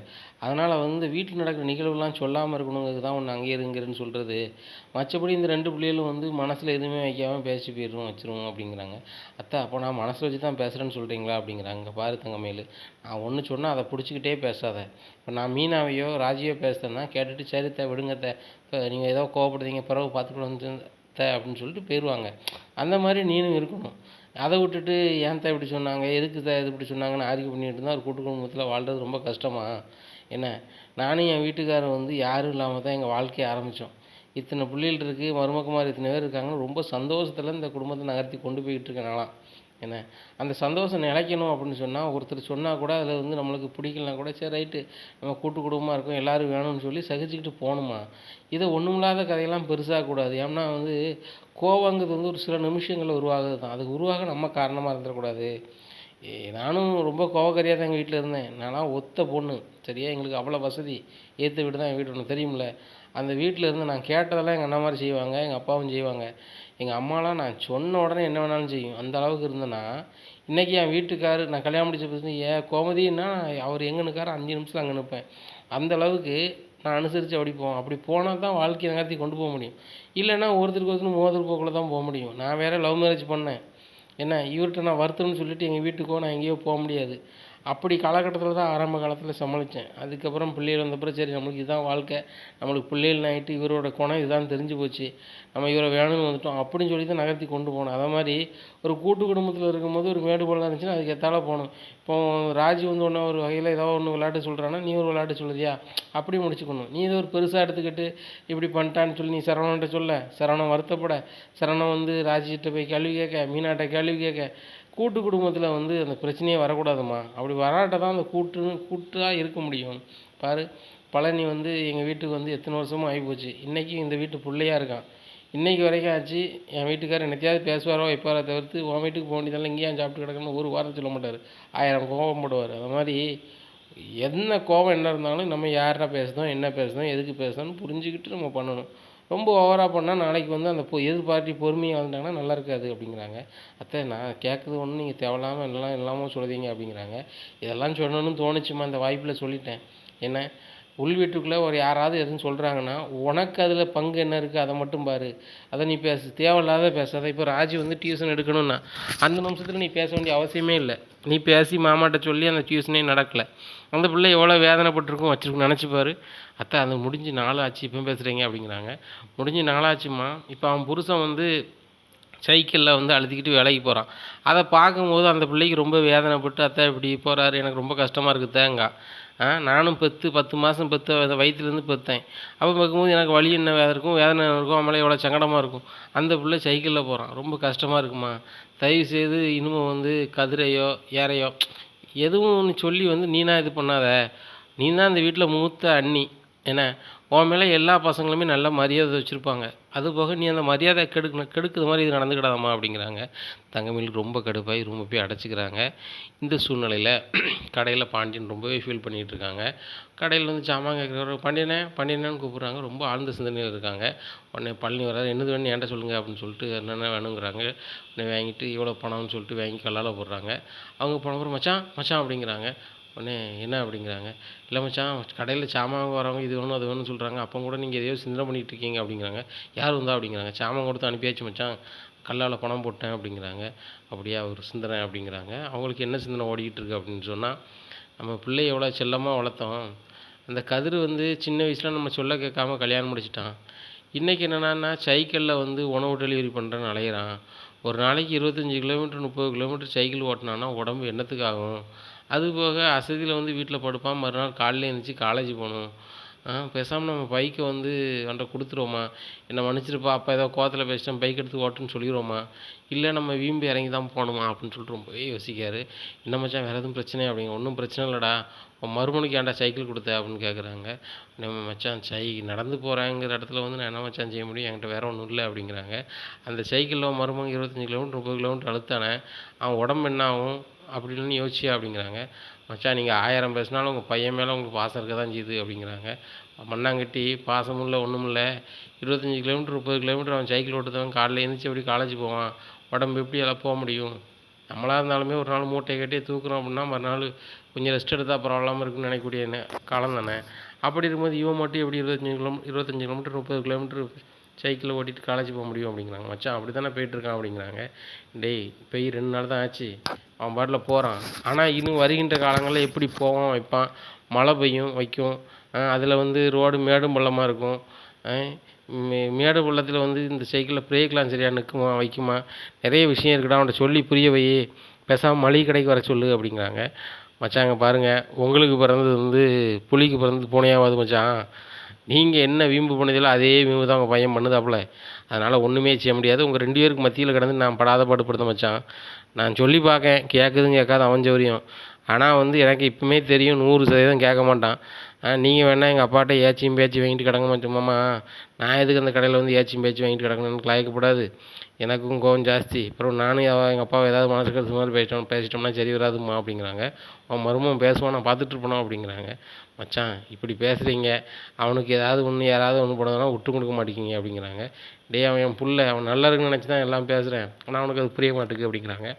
அதனால் வந்து வீட்டில் நடக்கிற நிகழ்வுலாம் சொல்லாமல் இருக்கணுங்கிறது தான் ஒன்று அங்கே இருங்கிறன்னு சொல்கிறது. மற்றபடி இந்த 2 பிள்ளைகளும் வந்து மனசில் எதுவுமே வைக்காமல் பேசி வச்சிருவோம் அப்படிங்கிறாங்க. அத்தை அப்போ நான் மனசில் வச்சு தான் பேசுகிறேன்னு சொல்கிறீங்களா அப்படிங்கிறாங்க. பாரு தங்கமயில், நான் ஒன்று சொன்னால் அதை பிடிச்சிக்கிட்டே பேசாத, இப்போ நான் மீனாவையோ ராஜியோ பேசுகிறேன்னா கேட்டுட்டு சரி விடுங்க இப்போ நீங்கள் ஏதோ கோவப்படுறீங்க பிறகு பார்த்துக்கிட்டு வந்து அப்படின்னு சொல்லிட்டு போயிடுவாங்க. அந்த மாதிரி நீனும் இருக்கணும். அதை விட்டுட்டு ஏன் இப்படி சொன்னாங்க, எதுக்கு இது இப்படி சொன்னாங்கன்னு ஆர்கியூ பண்ணிட்டு இருந்தால் ஒரு கூட்டு குடும்பத்தில் வாழ்கிறது ரொம்ப கஷ்டமா என்ன. நானும் என் வீட்டுக்காரர் வந்து யாரும் இல்லாமல் தான் எங்கள் வாழ்க்கையை ஆரம்பித்தோம். இத்தனை பிள்ளைகள் இருக்குது, மருமக்குமார் இத்தனை பேர் இருக்காங்கன்னு ரொம்ப சந்தோஷத்தில் இந்த குடும்பத்தை நகர்த்தி கொண்டு போய்கிட்டு இருக்கேன் நான்லாம். என்ன அந்த சந்தோஷம் நிலைக்கணும் அப்படின்னு சொன்னால் ஒருத்தர் சொன்னால் கூட அதில் வந்து நம்மளுக்கு பிடிக்கலனா கூட சரி ரைட்டு நம்ம கூட்டு குடும்பமாக இருக்கோம் எல்லோரும் வேணும்னு சொல்லி சகிச்சுக்கிட்டு போகணுமா. இதை ஒன்றுமில்லாத கதையெல்லாம் பெருசாகக்கூடாது. ஏன்னா வந்து கோவங்கிறது வந்து ஒரு சில நிமிஷங்களில் உருவாகுது தான், அதுக்கு உருவாக நம்ம காரணமாக இருந்துடக்கூடாது. நானும் ரொம்ப கோவக்காரியாக தான் எங்கள் வீட்டில் இருந்தேன். நான்லாம் ஒத்த பொண்ணு சரியா, எங்களுக்கு அவ்வளோ வசதி ஏற்ற வீடு தான் எங்கள் வீடு ஒன்று தெரியுமில்ல. அந்த வீட்டில் இருந்து நான் கேட்டதெல்லாம் எங்கள் அண்ணா மாதிரி செய்வாங்க, எங்கள் அப்பாவும் செய்வாங்க. எங்கள் அம்மாலாம் நான் சொன்ன உடனே என்ன வேணாலும் செய்யும். அந்த அளவுக்கு இருந்தேன்னா இன்றைக்கி என் வீட்டுக்காரர் நான் கல்யாணம் முடிச்ச பற்றி கோமதின்னா அவர் எங்கே நிற்காரோ 5 நிமிஷத்தில் அங்கே நிற்பேன். அந்த அளவுக்கு நான் அனுசரித்து அப்படி போனால் தான் வாழ்க்கையை நகர்த்தி கொண்டு போக முடியும். இல்லைன்னா ஒருத்தருக்கு ஒருத்தர் போக்குள்ள தான் போக முடியும். நான் வேறு லவ் மேரேஜ் பண்ணேன். என்ன இவர்கிட்ட நான் வருத்தம்னு சொல்லிட்டு எங்கள் வீட்டுக்கோ நான் எங்கேயோ போக முடியாது. அப்படி காலகட்டத்தில் தான் ஆரம்ப காலத்தில் சமாளித்தேன். அதுக்கப்புறம் பிள்ளைகள் வந்தப்பறம் சரி நம்மளுக்கு இதுதான் வாழ்க்கை, நம்மளுக்கு பிள்ளைகள் ஆகிட்டு இவரோட குணம் இதுதான் தெரிஞ்சு போச்சு, நம்ம இவரை வேணும்னு வந்துட்டோம் அப்படின்னு சொல்லி தான் நகர்த்தி கொண்டு போகணும். அதை மாதிரி ஒரு கூட்டு குடும்பத்தில் இருக்கும்போது ஒரு மேடு பள்ளம் இருந்துச்சுன்னா அதுக்கு எத்தால போகணும். இப்போ ராஜி வந்து ஒன்று ஒரு வகையில் ஏதோ ஒன்று விளையாட்டு சொல்கிறான்னா நீ ஒரு விளையாட்டு சொல்லுறியா அப்படி முடிச்சுக்கணும். நீ இதை ஒரு பெருசாக எடுத்துக்கிட்டு இப்படி பண்ணிட்டான்னு சொல்லி நீ சரவணன்ட்ட சொல்ல, சரவணன் வருத்தப்பட, சரவணன் வந்து ராஜிகிட்ட போய் கேள்வி கேட்க, மீனாட்ட கேள்வி கேட்க, கூட்டு குடும்பத்தில் வந்து அந்த பிரச்சனையே வரக்கூடாதும்மா. அப்படி வராட்ட தான் அந்த கூட்டா இருக்க முடியும். பாரு, பழனி வந்து எங்கள் வீட்டுக்கு வந்து எத்தனை வருஷமும் ஆகிப்போச்சு. இன்றைக்கும் இந்த வீட்டு பிள்ளையா இருக்கான். இன்றைக்கி வரைக்கும் ஆச்சு. என் வீட்டுக்காரர் என்னத்தையாவது பேசுவாரோ வைப்பாரோ தவிர்த்து, உன் வீட்டுக்கு போக வேண்டியதெல்லாம் இங்கேயே சாப்பிட்டு கிடக்குன்னு ஒரு வாரம் சொல்ல மாட்டார். 1000 கோவப்படுவார். அது மாதிரி என்ன கோவம் என்ன இருந்தாலும் நம்ம யார்கிட்ட பேசுகிறோம், என்ன பேசுகிறோம், எதுக்கு பேசுகிறோம்னு புரிஞ்சுக்கிட்டு நம்ம பண்ணணும். ரொம்ப ஓவராக பண்ணால் நாளைக்கு வந்து அந்த எதிர் பார்ட்டி பொறுமையாக வந்துட்டாங்கன்னா நல்லா இருக்காது அப்படிங்கிறாங்க. அத்தை, நான் கேட்குறது ஒன்றும் நீங்கள் தேவையில்லாமல் இல்லாமல் சொல்லுதீங்க அப்படிங்கிறாங்க. இதெல்லாம் சொல்லணும்னு தோணுச்சுமா, அந்த வாய்ப்பில் சொல்லிட்டேன். என்ன, உள் வீட்டுக்குள்ளே ஒரு யாராவது எதுவும் சொல்கிறாங்கன்னா உனக்கு அதில் பங்கு என்ன இருக்குது அதை மட்டும் பாரு. அதை நீ பேசு, தேவையில்லாத பேசாத. இப்போ ராஜி வந்து டியூஷன் எடுக்கணும்னா அந்த நிமிஷத்தில் நீ பேச வேண்டிய அவசியமே இல்லை. நீ பேசி மாமாட்ட சொல்லி அந்த டியூஷனே நடக்கலை. அந்த பிள்ளை எவ்வளோ வேதனைப்பட்டிருக்கும் வச்சுருக்கும் நினச்சிப்பாரு. அத்தை, அது முடிஞ்சு நாளாச்சு இப்போ பேசுகிறீங்க அப்படிங்கிறாங்க. முடிஞ்சு நாளாச்சுமா. இப்போ அவன் புருஷன் வந்து சைக்கிளில் வந்து அழுத்திக்கிட்டு வேலைக்கு போகிறான். அதை பார்க்கும்போது அந்த பிள்ளைக்கு ரொம்ப வேதனைப்பட்டு, அத்தை இப்படி போகிறாரு, எனக்கு ரொம்ப கஷ்டமாக இருக்குது தேங்கா. நானும் பெற்று 10 மாதம் பெற்று அதை வயிற்றுலேருந்து பெற்றேன். அப்போ பார்க்கும்போது எனக்கு வலி என்ன இருக்கும், வேதனை இருக்கும், அவங்களே எவ்வளோ சங்கடமாக இருக்கும். அந்த பிள்ளை சைக்கிளில் போகிறான், ரொம்ப கஷ்டமாக இருக்குமா. தயவுசெய்து இனிமேல் வந்து கதிரையோ ஏறையோ எதுவும் ஒன்று சொல்லி வந்து நீனா இது பண்ணாத. நீ தான் இந்த வீட்டில் மூத்த அண்ணி. என்ன, உன் மேலே எல்லா பசங்களுமே நல்ல மரியாதை வச்சுருப்பாங்க. அதுபோக நீ அந்த மரியாதை கெடுக்குற மாதிரி இது நடந்துக்கிடாதம்மா அப்படிங்கிறாங்க. தங்கமயிலுக்கு ரொம்ப கடுப்பாகி ரூமை போய் அடைச்சிக்கிறாங்க. இந்த சூழ்நிலையில் கடையில் பாண்டியன் ரொம்பவே ஃபீல் பண்ணிகிட்ருக்காங்க. கடையில் வந்து சாமான் கேட்குறவர் பாண்டியனேன்னு கூப்பிட்றாங்க. ரொம்ப ஆழ்ந்த சிந்தனையில் இருக்காங்க. உடனே பழனி வர்றாரு. என்னது வேணும் என்கிட்ட சொல்லுங்கள் அப்படின்னு சொல்லிட்டு என்னென்ன வேணுங்கிறாங்க. உடனே வாங்கிட்டு இவ்வளோ பணம்னு சொல்லிட்டு வாங்கி கல்லால் போடுறாங்க. அவங்க போனப்புறம் மச்சான் மச்சான் அப்படிங்கிறாங்க. உடனே என்ன அப்படிங்கிறாங்க. இல்லை மச்சான், கடையில் சாமான் வரவங்க இது வேணும் அது வேணும்னு சொல்கிறாங்க. அப்போ கூட நீங்கள் எதையோ சிந்தனை பண்ணிகிட்டு இருக்கீங்க அப்படிங்கிறாங்க. யார் வந்தா அப்படிங்கிறாங்க. சாமான் கொடுத்து அனுப்பியாச்சு மச்சான், கல்லால் பணம் போட்டேன் அப்படிங்கிறாங்க. அப்படியா ஒரு சிந்தனை அப்படிங்கிறாங்க. அவங்களுக்கு என்ன சிந்தனை ஓடிக்கிட்டு இருக்கு அப்படின்னு சொன்னால், நம்ம பிள்ளைய எவ்வளோ செல்லமாக வளர்த்தோம். அந்த கதிர் வந்து சின்ன வயசில் நம்ம சொல்ல கேட்காம கல்யாணம் முடிச்சிட்டான். இன்றைக்கி என்னென்னா சைக்கிளில் வந்து உணவு டெலிவரி பண்ணுறேன்னு அலையிறான். ஒரு நாளைக்கு 25 கிலோமீட்டர் 30 கிலோமீட்டர் சைக்கிள் ஓட்டினான்னா உடம்பு என்னத்துக்கு ஆகும். அதுபோக அசதியில் வந்து வீட்டில் படுப்பான். மறுநாள் காலையில் எழுந்திரிச்சி காலேஜ் போகணும். பேசாமல் நம்ம பைக்கை வந்து அவன்கிட்ட கொடுத்துருவோமா. என்னை மன்னிச்சிருப்பா, அப்போ ஏதோ கோவத்தில் பேசிட்டேன், பைக் எடுத்து ஓட்டுன்னு சொல்லிடுவோமா. இல்லை நம்ம வீம்பு இறங்கி தான் போகணுமா அப்படின்னு சொல்லிட்டு ரொம்பவே யோசிக்காரு. என்ன மச்சான், வேறு எதுவும் பிரச்சனையா அப்படிங்க. ஒன்றும் பிரச்சனை இல்லைடா, உன் மருமனுக்கு ஏன்டா சைக்கிள் கொடுத்த அப்படின்னு கேட்குறாங்க. நம்ம மச்சான் நடந்து போகிறாங்கிற இடத்துல வந்து நான் என்ன மச்சான் செய்ய முடியும், என்கிட்ட வேறு ஒன்றும் இல்லை அப்படிங்கிறாங்க. அந்த சைக்கிளில் மருமகன் 25 கிலோமீட்டர் 30 கிலோமீட்டர் அழுத்தானே, அவன் உடம்பு என்ன ஆகும் அப்படின்னு யோசிச்சியா அப்படிங்கிறாங்க. மச்சான், நீங்கள் 1000 பேசினாலும் உங்கள் பையன் மேலே உங்களுக்கு பாசம் இருக்க தான் செய்யுது அப்படிங்கிறாங்க. மண்ணாங்கட்டி பாசமும் இல்லை ஒன்றும் இல்லை. 25 கிலோமீட்டர் 30 கிலோமீட்டர் அவன் சைக்கிள் ஓட்டுறவன் காலையில் எழுந்திரிச்சி எப்படி காலேஜ் போவான். உடம்பு எப்படி எல்லாம் போக முடியும். நம்மளாக இருந்தாலுமே ஒரு நாள் மூட்டையை கட்டி தூக்குறோம் அப்படின்னா மறுநாள் கொஞ்சம் ரெஸ்ட் எடுத்தால் பரவாயில்லாமல் இருக்குன்னு நினைக்கக்கூடிய காலம் தானே. அப்படி இருக்கும்போது இவன் மட்டும் எப்படி 25 கிலோமீட்டர் 30 கிலோமீட்டர் சைக்கிளில் ஓட்டிகிட்டு காலேஜ் போக முடியும் அப்படிங்கிறாங்க. மச்சான், அப்படி தானே போயிட்டுருக்கான் அப்படிங்கிறாங்க. டேய், போய் 2 நாள் தான் ஆச்சு, அவன் பாட்டில் போகிறான். ஆனால் இன்னும் வருகின்ற காலங்களில் எப்படி போவான் வைப்பான். மழை பெய்யும் வைக்கும். அதில் வந்து ரோடு மேடும் பள்ளமாக இருக்கும். மேடு பள்ளத்தில் வந்து இந்த சைக்கிளில் பிரேக்லாம் சரியாக நிற்குமா வைக்குமா, நிறைய விஷயம் இருக்குடா, அவன்கிட்ட சொல்லி புரிய வை, பேசாமல் மளிகை கடைக்கு வர சொல்லு அப்படிங்கிறாங்க. மச்சாங்க பாருங்கள், உங்களுக்கு பிறந்தது வந்து புலிக்கு பிறந்தது பூனையாவது மச்சான். நீங்கள் என்ன வீம்பு பண்ணதில்லை அதே வீம்பு தான் உங்கள் பையன் பண்ணுதாப்புல. அதனால் ஒன்றுமே செய்ய முடியாது. உங்கள் 2 பேருக்கு மத்தியில் கிடந்து நான் படாத பாடுபடுத்த மச்சான். நான் சொல்லி பார்க்கேன், கேட்குதும் கேட்காது அவன் சௌரியம். ஆனால் வந்து எனக்கு இப்போமே தெரியும் 100% கேட்க மாட்டான். நீங்கள் வேணால் எங்கள் அப்பாட்ட ஏச்சியும் பேச்சு வாங்கிட்டு கிடங்க மாட்டோமாம்மா. நான் எதுக்கு அந்த கடையில் வந்து ஏச்சியும் பேச்சு வாங்கிட்டு கிடக்கணும்னு கலாய்க்கப்படாது. எனக்கும் கோவம் ஜாஸ்தி. அப்புறம் நானும் எங்கள் அப்பாவை ஏதாவது மனசு கருத்து மாதிரி பேசிட்டோம்னா சரி வராதும்மா அப்படிங்கிறாங்க. அவன் மருமகன் பேசுவான், நான் பார்த்துட்டு இருப்பேனோ அப்படிங்கிறாங்க. மச்சான், இப்படி பேசுகிறீங்க, அவனுக்கு ஏதாவது ஒன்று யாராவது ஒன்று போனதுனா விட்டு கொடுக்க மாட்டேங்கிங்க அப்படிங்கிறாங்க. டேய், அவன் என் புள்ள, அவன் நல்லா இருக்குன்னு நினச்சி தான் எல்லாம் பேசுகிறேன், ஆனால் அவனுக்கு அது புரிய மாட்டேங்குது அப்படிங்கிறாங்க.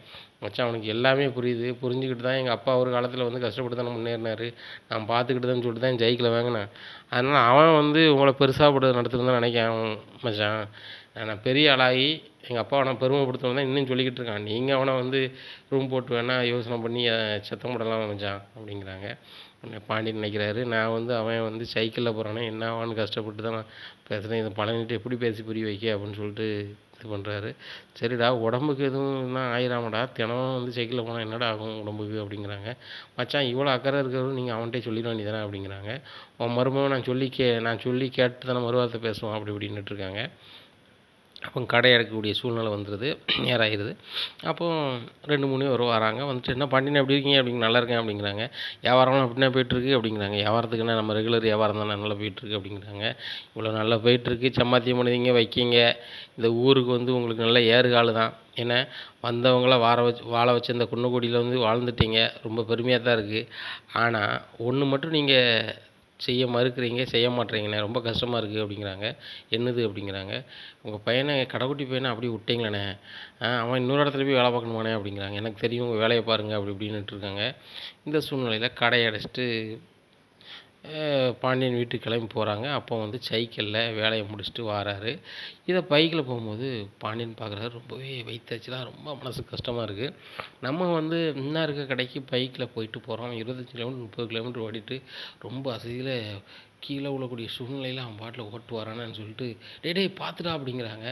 மச்சான், அவனுக்கு எல்லாமே புரியுது, புரிஞ்சுக்கிட்டு தான் எங்கள் அப்பா ஒரு காலத்தில் வந்து கஷ்டப்பட்டு தானே முன்னேறினார், நான் பார்த்துக்கிட்டு தான் சொல்லிட்டு தான் ஜெயிக்கல வாங்கினேன். அதனால் அவன் வந்து உங்களை பெருசாக நடத்துன்னு தான் நினைக்கிறேன் மச்சான். நான் பெரிய ஆளாகி எங்கள் அப்பாவை நான் பெருமைப்படுத்தணும் தான் இன்னும் சொல்லிக்கிட்டு இருக்கான். நீங்கள் அவனை வந்து ரூம் போட்டு வேணால் யோசனை பண்ணி சத்தம் போடலாம் மச்சான் அப்படிங்கிறாங்க. பாண்டியன் நினைக்கிறாரு, நான் வந்து அவன் வந்து சைக்கிளில் போகிறானே என்ன ஆவான்னு கஷ்டப்பட்டு தான் நான் பேசுகிறேன், இதை பழனிட்டு எப்படி பேசி புரிய வைக்க அப்படின்னு சொல்லிட்டு இது பண்ணுறாரு. சரிடா, உடம்புக்கு எதுவும் தான் ஆயிராமடா, தினம் வந்து சைக்கிளில் போனால் என்னடா ஆகும் உடம்புக்கு அப்படிங்கிறாங்க. மச்சான், இவ்வளோ அக்கறை இருக்கிறவரும் நீங்கள் அவன்கிட்ட சொல்லிட வேண்டியதானே அப்படிங்கிறாங்க. உன் மருமகன் நான் சொல்லி கேட்டு தானே மறுவார்த்தை பேசுவான் அப்படி இப்படின்னுட்டு இருக்காங்க. அப்போ கடை அடைக்கக்கூடிய சூழ்நிலை வந்துடுது, நேரம் ஆயிடுது. அப்போது 2, 3 பேர் வராங்க. வந்துட்டு என்ன பாண்டியண்ணே எப்படி இருக்கீங்க அப்படிங்க. நல்லா இருக்கேன் அப்படிங்கிறாங்க. வியாபாரம்லாம் எப்படிண்ணே போயிட்டுருக்கு அப்படிங்கிறாங்க. வியாபாரத்துக்கு என்ன நம்ம ரெகுலர் வியாபாரம் தானே நல்லா போயிட்டுருக்கு அப்படிங்கிறாங்க. இவ்வளோ நல்லா போயிட்டுருக்கு, சம்பாத்தியம் பண்ணுவீங்க வைக்கிங்க, இந்த ஊருக்கு வந்து உங்களுக்கு நல்ல ஏறுகால் தான். ஏன்னா வந்தவங்கள வாழ வச்சு இந்த குன்னக்குடியில் வந்து வாழ்ந்துட்டீங்க, ரொம்ப பெருமையாக தான் இருக்குது. ஆனால் ஒன்று மட்டும் நீங்கள் செய்ய மறுக்கிறீங்க, செய்ய மாட்றீங்கண்ணே, ரொம்ப கஷ்டமாக இருக்குது அப்படிங்கிறாங்க. என்னது அப்படிங்கிறாங்க. உங்கள் பையனை கடைக்குட்டி பையனை அப்படியே விட்டீங்களேண்ணே, அவன் இன்னொரு இடத்துல போய் வேலை பார்க்கணுமாண்ணே அப்படிங்கிறாங்க. எனக்கு தெரியும், உங்கள் வேலையை பாருங்கள் அப்படி இப்படின்னுட்டு இருக்காங்க. இந்த சூழ்நிலையில் கடை அடைச்சிட்டு பாண்டியன் வீட்டுக்கு கிளம்பி போகிறாங்க. அப்போ வந்து சைக்கிளில் வேலையை முடிச்சுட்டு வாராரு. இதை பைக்கில் போகும்போது பாண்டியன் பார்க்குறாரு, ரொம்பவே வயித்தெரிச்சலா, ரொம்ப மனசுக்கு கஷ்டமாக இருக்குது. நம்ம வந்து முன்ன இருக்க கடைக்கு பைக்கில் போயிட்டு போகிறோம், 25 கிலோமீட்டர் 30 கிலோமீட்டர் ஓடிட்டு ரொம்ப அசதியில் கீழே விழக்கூடிய சூழ்நிலையில் அவன் பாட்டில் ஓட்டு வரானான்னு சொல்லிட்டு, டேய் டேய் பார்த்துடா அப்படிங்கிறாங்க.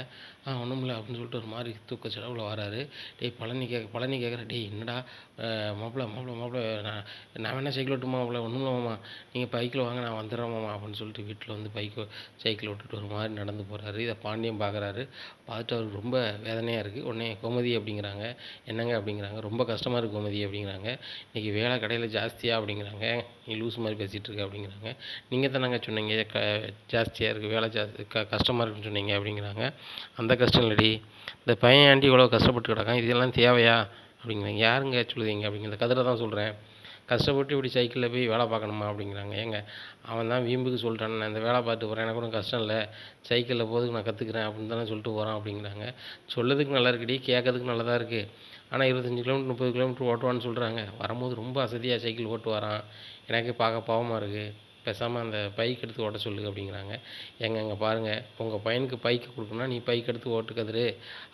ஒன்றும் இல்லை அப்படின்னு சொல்லிட்டு ஒரு மாதிரி தூக்க செலவில் வராரு. டேய் பழனி கேட்குறேன், டேய் என்னடா மாப்பிள்ள நான் வேணா சைக்கிள் ஓட்டுமா மாப்பிள்ள, ஒன்றும் இல்லைம்மா நீங்கள் பைக்கில் வாங்க நான் வந்துடுறேன் மாமா அப்படின்னு சொல்லிட்டு வீட்டில் வந்து சைக்கிள் விட்டுட்டு ஒரு மாதிரி நடந்து போகிறாரு. இதை பாண்டியன் பார்க்குறாரு. பார்த்துட்டு அவருக்கு ரொம்ப வேதனையாக இருக்குது. உடனே கோமதி அப்படிங்கிறாங்க. என்னங்க அப்படிங்கிறாங்க. ரொம்ப கஷ்டமாக இருக்குது கோமதி அப்படிங்கிறாங்க. இன்றைக்கி வேலை கடையில் ஜாஸ்தியா அப்படிங்கிறாங்க. நீ லூஸ் மாதிரி பேசிகிட்டு இருக்க அப்படிங்கிறாங்க. நீங்கள் தானங்க சொன்னீங்க ஜாஸ்தியாக இருக்குது, வேலை கஷ்டமாக இருக்குன்னு சொன்னீங்க அப்படிங்கிறாங்க. அந்த கஷ்டம் இல்லடி, இந்த பையன் ஆண்டி இவ்வளோ கஷ்டப்பட்டு கிடக்கான், இதெல்லாம் தேவையா அப்படிங்கிறாங்க. யாருங்க சொல்லுதீங்க அப்படிங்கிற, இந்த கதிரை தான் சொல்கிறேன். கஷ்டப்பட்டு இப்படி சைக்கிளில் போய் வேலை பார்க்கணுமா அப்படிங்கிறாங்க. ஏங்க அவன் தான் வீம்புக்கு சொல்லிட்டான், நான் இந்த வேலை பார்த்துட்டு போகிறேன், எனக்கு ஒன்றும் கஷ்டம் இல்லை, சைக்கிளில் போகிறதுக்கு நான் கற்றுக்குறேன் அப்படின்னு தானே சொல்லிட்டு போகிறான் அப்படிங்கிறாங்க. சொல்லதுக்கு நல்லா இருக்குடி, கேட்கறதுக்கு நல்லா தான் இருக்குது. ஆனால் 25 கிலோமீட்டர் 30 கிலோமீட்டர் ஓட்டுவான்னு சொல்கிறாங்க. வரும்போது ரொம்ப அசதியாக சைக்கிள் ஓட்டு வரான், எனக்கு பார்க்க பாவமாக இருக்குது, பேசாமல் அந்த பைக் எடுத்து ஓட்ட சொல்லு அப்படிங்கிறாங்க. இங்கே பாருங்கள், உங்கள் பையனுக்கு பைக்கு கொடுக்கணும்னா நீ பைக் எடுத்து ஓட்டு கதிரு,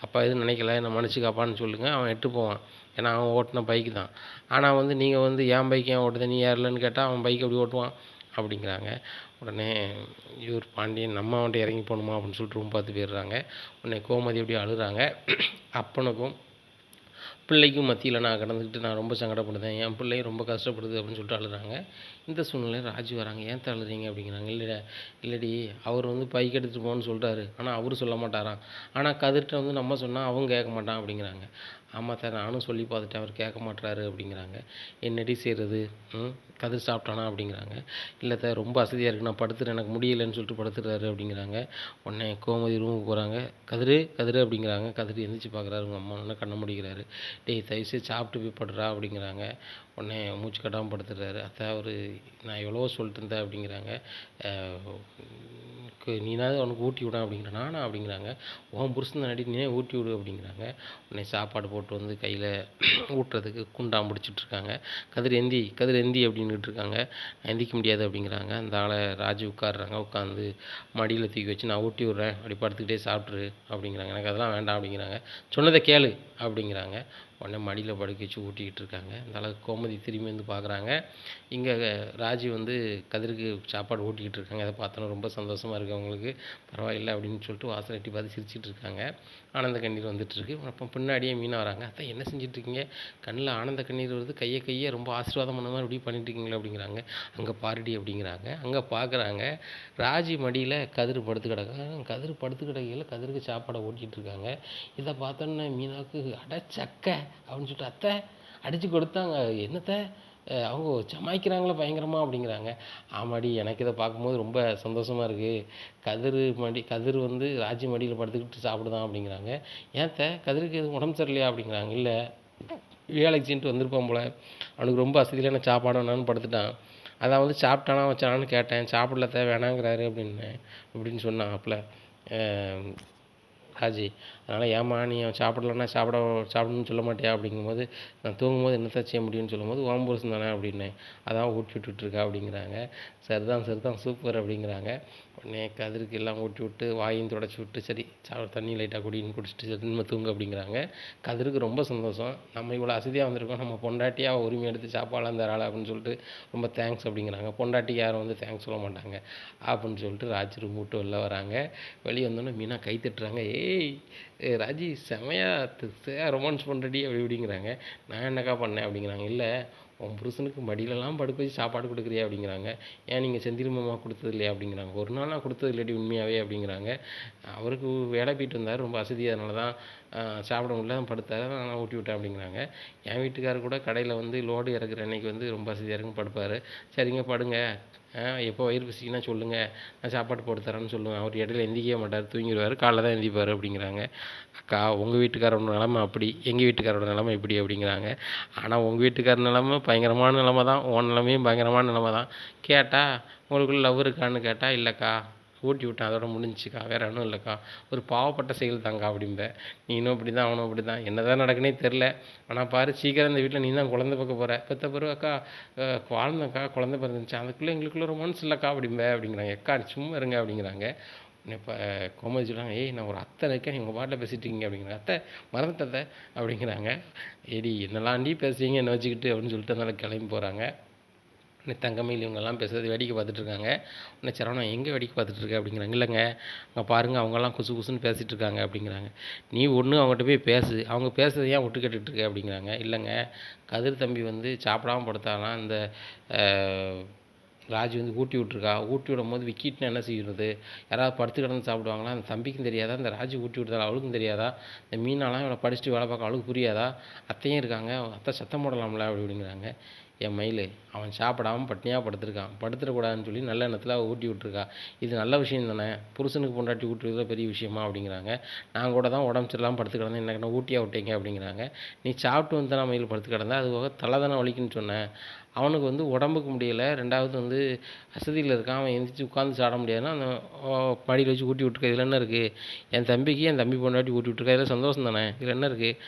அப்பா எதுவும் நினைக்கல, என்னை மன்னிச்சுக்காப்பான்னு சொல்லுங்கள், அவன் எட்டு போவான். ஏன்னா அவன் ஓட்டின பைக்கு தான். ஆனால் வந்து நீங்கள் வந்து என் பைக் ஏன் ஓட்டுத, நீ ஏறலன்னு கேட்டால் அவன் பைக் எப்படி ஓட்டுவான் அப்படிங்கிறாங்க. உடனே இவர் பாண்டியன், நம்ம அவன்கிட்ட இறங்கி போகணுமா அப்படின்னு சொல்லிட்டு ரூம் பார்த்து போயிடுறாங்க. உடனே கோமதி எப்படி அழுகிறாங்க. அப்பனுக்கும் பிள்ளைக்கும் மத்தியில் நான் கடந்துக்கிட்டு நான் ரொம்ப சங்கடப்படுதேன், என் பிள்ளையும் ரொம்ப கஷ்டப்படுது அப்படின்னு சொல்லிட்டு அழுகிறாங்க. இந்த சூழ்நிலையில் ராஜு வராங்க. ஏன் அழுறீங்க அப்படிங்கிறாங்க. இல்லடி அவர் வந்து பைக் எடுத்துகிட்டு போகணுன்னு சொல்கிறாரு, ஆனால் அவரு சொல்ல மாட்டாராம். ஆனால் கதிர்கிட்ட வந்து நம்ம சொன்னால் அவங்க கேட்க மாட்டான் அப்படிங்கிறாங்க. ஆமாம் சார், நானும் சொல்லி பார்த்துட்டேன், அவர் கேட்க மாட்டுறாரு அப்படிங்கிறாங்க. என்னடி செய்கிறது, கதிர் சாப்பிட்டானா அப்படிங்கிறாங்க. இல்லை சார், ரொம்ப அசதியாக இருக்குது, நான் படுத்துறேன், எனக்கு முடியலைன்னு சொல்லிட்டு படுத்துறாரு அப்படிங்கிறாங்க. உடனே கோமதி ரூமுக்கு போகிறாங்க. கதிர் அப்படிங்கிறாங்க. கதிர் எந்திரிச்சு பார்க்குறாரு, உங்கள் அம்மா ஒன்று கண்ண முடிக்கிறாரு. டேய் தயவுசெய்து சாப்பிட்டு போய் படுறா அப்படிங்கிறாங்க. உடனே மூச்சு கட்டாமல் படுத்துடுறாரு. அத்தை அவர் நான் எவ்வளவோ சொல்லிட்டு இருந்தேன் அப்படிங்கிறாங்க. நீனாவது அவனுக்கு ஊட்டி விட அப்படிங்கிற. நானா அப்படிங்கிறாங்க. உன் புருஷன் தானடி, நீனே ஊட்டி விடு அப்படிங்கிறாங்க. உடனே சாப்பாடு போட்டு வந்து கையில் ஊட்டுறதுக்கு குண்டான் பிடிச்சிட்ருக்காங்க. கதிர் எந்தி அப்படின்னுட்டு இருக்காங்க. எந்திக்க முடியாது அப்படிங்கிறாங்க. அந்த ஆளை ராஜு உட்காடுறாங்க. உட்காந்து மடியில் தூக்கி வச்சு நான் ஊட்டி விட்றேன், அப்படி படுத்துக்கிட்டே சாப்பிட்ரு அப்படிங்கிறாங்க. எனக்கு அதெல்லாம் வேண்டாம் அப்படிங்கிறாங்க. சொன்னதை கேளு அப்படிங்கிறாங்க. உடனே மடியில் படுக்க வச்சு ஊட்டிக்கிட்டு இருக்காங்க. அந்த அளவுக்கு கோமதி திரும்பி வந்து பார்க்குறாங்க. இங்கே ராஜி வந்து கதிருக்கு சாப்பாடு ஊட்டிக்கிட்டு இருக்காங்க. அதை பார்த்தோன்னா ரொம்ப சந்தோஷமாக இருக்குது அவங்களுக்கு. பரவாயில்லை அப்படின்னு சொல்லிட்டு வாசல் எட்டி பார்த்து சிரிச்சிட்டு இருக்காங்க. ஆனந்த கண்ணீர் வந்துட்டுருக்கு. அப்போ பின்னாடியே மீனா வராங்க. அத்தை என்ன செஞ்சிட்ருக்கீங்க, கண்ணில் ஆனந்த கண்ணீர் வருது, கையை ரொம்ப ஆசீர்வாதம் பண்ண மாதிரி இப்படி பண்ணிட்டுருக்கீங்களா அப்படிங்கிறாங்க. அங்கே பாருடி அப்படிங்கிறாங்க. அங்கே பார்க்குறாங்க, ராஜி மடியில் கதிர் படுத்து கிடக்காங்க. கதிர் படுத்து கிடக்கையில் கதிருக்கு சாப்பாடை ஊட்டிகிட்டு இருக்காங்க. இதை பார்த்தோன்னே மீனாவுக்கு அட சக்கை அப்படின்னு சொல்லிட்டு, அத்தை அடித்து கொடுத்தாங்க, என்னத்தை அவங்க சமாளிக்கிறாங்களே பயங்கரமாக அப்படிங்கிறாங்க. ஆமாடி, எனக்கு இதை பார்க்கும்போது ரொம்ப சந்தோஷமாக இருக்குது. கதிர் வந்து ராஜி மடியில் படுத்துக்கிட்டு சாப்பிடுதான் அப்படிங்கிறாங்க. ஏன் கதிருக்கு எதுவும் உடம்பு சரியில்லையா அப்படிங்கிறாங்க. இல்லை, வேலைக்கு செஞ்சுட்டு வந்திருப்பான் போல், அவனுக்கு ரொம்ப அசதியிலான சாப்பாடு வேணான்னு படுத்துட்டான். அதான் வந்து சாப்பிட்டானா வச்சானான்னு கேட்டேன், சாப்பிடல வேணாங்கிறாரு அப்படின்னு சொன்னான் ராஜி. அதனால் ஏம்மா நீ அவன் சாப்பிடலன்னா சாப்பிடணும்னு சொல்ல மாட்டியா அப்படிங்கும்போது, நான் தூங்கும்போது என்னத்தான் செய்ய முடியும்னு சொல்லும்போது, ஓம் புருஷன் தானே அப்படின்னேன், அதான் ஊட்டி விட்டுட்ருக்கா அப்படிங்கிறாங்க. சரிதான் சூப்பர் அப்படிங்கிறாங்க. உடனே கதிருக்கு எல்லாம் ஊட்டி விட்டு வாயும் தொடச்சி விட்டு, சரி தண்ணி லைட்டாக குடின்னு குடிச்சிட்டு சரி நம்ம தூங்க அப்படிங்கிறாங்க. கதிருக்கு ரொம்ப சந்தோஷம். நம்ம இவ்வளோ அசதியாக வந்திருக்கோம், நம்ம பொண்டாட்டியாக உரிமை எடுத்து சாப்பாடெலாம் தராளா அப்படின்னு சொல்லிட்டு ரொம்ப தேங்க்ஸ் அப்படிங்கிறாங்க. பொண்டாட்டிக்கு யாரும் வந்து தேங்க்ஸ் சொல்ல மாட்டாங்க அப்படின்னு சொல்லிட்டு ராஜி ரூம் விட்டு வெளில வராங்க. வெளியே வந்தோன்னே மீனா கை தட்டுறாங்க. ஏய் ராஜி செமையாக ரொமான்ஸ் பண்ணுறடி அப்படி இப்படிங்கிறாங்க. நான் என்னக்கா பண்ணேன் அப்படிங்கிறாங்க. இல்லை, உன் புருஷனுக்கு மடியிலலாம் படுக்க வச்சு சாப்பாடு கொடுக்குறியா அப்படிங்கிறாங்க. ஏன் நீங்கள் செந்தில் மாமா கொடுத்தது இல்லையா அப்படிங்கிறாங்க. ஒரு நாள் நான் கொடுத்தது இல்லாட்டி உண்மையாகவே அப்படிங்கிறாங்க. அவருக்கு வேலை போயிட்டு வந்தார், ரொம்ப வசதி, அதனால தான் சாப்பிட முடியல படுத்தார், நான் ஊட்டி விட்டேன் அப்படிங்கிறாங்க. என் வீட்டுக்காரர் கூட கடையில் வந்து லோடு இறக்குற அன்னைக்கு வந்து ரொம்ப வசதியாக இருக்குன்னு படுப்பார். சரிங்க படுங்க, எப்போ வயிறு பசிக்குன்னா சொல்லுங்கள், நான் சாப்பாடு போட்டு தரேன்னு சொல்லுவேன். அவர் இடையில எந்திரிக்கவே மாட்டார், தூங்கிடுவார், காலைல தான் எந்திரிப்பார் அப்படிங்கிறாங்க. அக்கா உங்கள் வீட்டுக்காரோட நிலமை அப்படி, எங்கள் வீட்டுக்காரோட நிலமை இப்படி அப்படிங்கிறாங்க. ஆனால் உங்கள் வீட்டுக்கார நிலமை பயங்கரமான நிலமை தான், உன் நிலமையும் பயங்கரமான நிலமை தான். கேட்டால் உங்களுக்குள்ள லவ் இருக்கான்னு கேட்டால் இல்லைக்கா, ஊட்டி விட்டேன், அதோட முடிஞ்சிச்சுக்கா, வேறு ஒன்றும் இல்லைக்கா, ஒரு பாவப்பட்ட செயல் தாங்க்கா அப்படிம்பேன். நீனும் அப்படி தான் அவனும் அப்படி தான், என்ன தான் நடக்குன்னே தெரில. ஆனால் பாரு சீக்கிரம் இந்த வீட்டில் நீ தான் குழந்தை பார்க்க போகிற, பெற்ற பிறகு அக்கா வாழ்ந்தக்கா குழந்தை பிறந்துச்சு, அதுக்குள்ளே எங்களுக்குள்ள ஒரு மனசு இல்லைக்கா அப்படிம்பேன் அப்படிங்கிறாங்க. எக்கா சும்மா இருங்க அப்படிங்கிறாங்க. இப்போ கோமதி சொல்கிறாங்க, ஏய் நான் ஒரு அத்தை இருக்கேன், நீங்கள் உங்கள் பாட்டில் பேசிகிட்டு இருக்கீங்க அப்படிங்கிறாங்க. அத்தை மறந்துட்டத்தை அப்படிங்கிறாங்க. ஏடி என்னெல்லாம் பேசுவீங்க என்ன வச்சுக்கிட்டு அப்படின்னு சொல்லிட்டு அதனால் கிளம்பி போகிறாங்க. உடனே தங்கமயில் இவங்கெல்லாம் பேசுறது வேடிக்கை பார்த்துட்ருக்காங்க. உடனே சரவணா எங்கே வேடிக்கை பார்த்துட்ருக்க அப்படிங்கிறாங்க. இல்லைங்க அங்கே பாருங்கள் அவங்கெல்லாம் குசு குசுன்னு பேசிகிட்டு இருக்காங்க அப்படிங்கிறாங்க. நீ ஒன்று அவங்ககிட்ட போய் பேசு, அவங்க பேசுறதை ஏன் விட்டு கேட்டுட்ருக்க அப்படிங்கிறாங்க. இல்லைங்க கதிர் தம்பி வந்து சாப்பிடாமல் படுத்தாலாம், இந்த ராஜி வந்து ஊட்டி விட்ருக்கா, ஊட்டி விடும் போது விக்கிட்டுனா என்ன செய்கிறது, யாராவது படுத்து கிடந்து சாப்பிடுவாங்களா, அந்த தம்பிக்கும் தெரியாதா, இந்த ராஜி ஊட்டி விடுறதால அவளுக்கும் தெரியாதா, இந்த மீனாலாம் இவளை படிச்சுட்டு வேலை பார்க்க அவளுக்கு புரியாதா, அத்தையும் இருக்காங்க, அத்தை சத்தம் போடலாம்ல அப்படிங்கிறாங்க. என் மயில் அவன் சாப்பிடாமல் பட்னியாக படுத்துருக்கான், படுத்துடக்கூடாதுன்னு சொல்லி நல்ல எண்ணத்தில் அவள் ஊட்டி விட்ருக்கா, இது நல்ல விஷயம் தானே, புருஷனுக்கு பொண்டாட்டி ஊட்டுறதுல பெரிய விஷயமா அப்படிங்கிறாங்க. நான் கூட தான் உடம்பு சரியில்லாமல் படுத்து கிடந்தேன், என்ன ஊட்டியாக விட்டீங்க அப்படிங்கிறாங்க. நீ சாப்பிட்டு வந்து தானே மயில் படுத்து கிடந்தா, அது போக தலை தானே வலிக்குன்னு சொன்னேன், அவனுக்கு வந்து உடம்புக்கு முடியலை, ரெண்டாவது வந்து வசதியில் இருக்கான், அவன் எந்திரிச்சு உட்காந்து சாப்பிட முடியாதுன்னா அந்த மடியில் வச்சு ஊட்டி விட்ருக்க, இதில் என்ன இருக்குது, என் தம்பிக்கு என் தம்பி பொண்டாட்டி ஊட்டி விட்ருக்கா, இதில் சந்தோஷம் தானே, இதில் என்ன இருக்குது,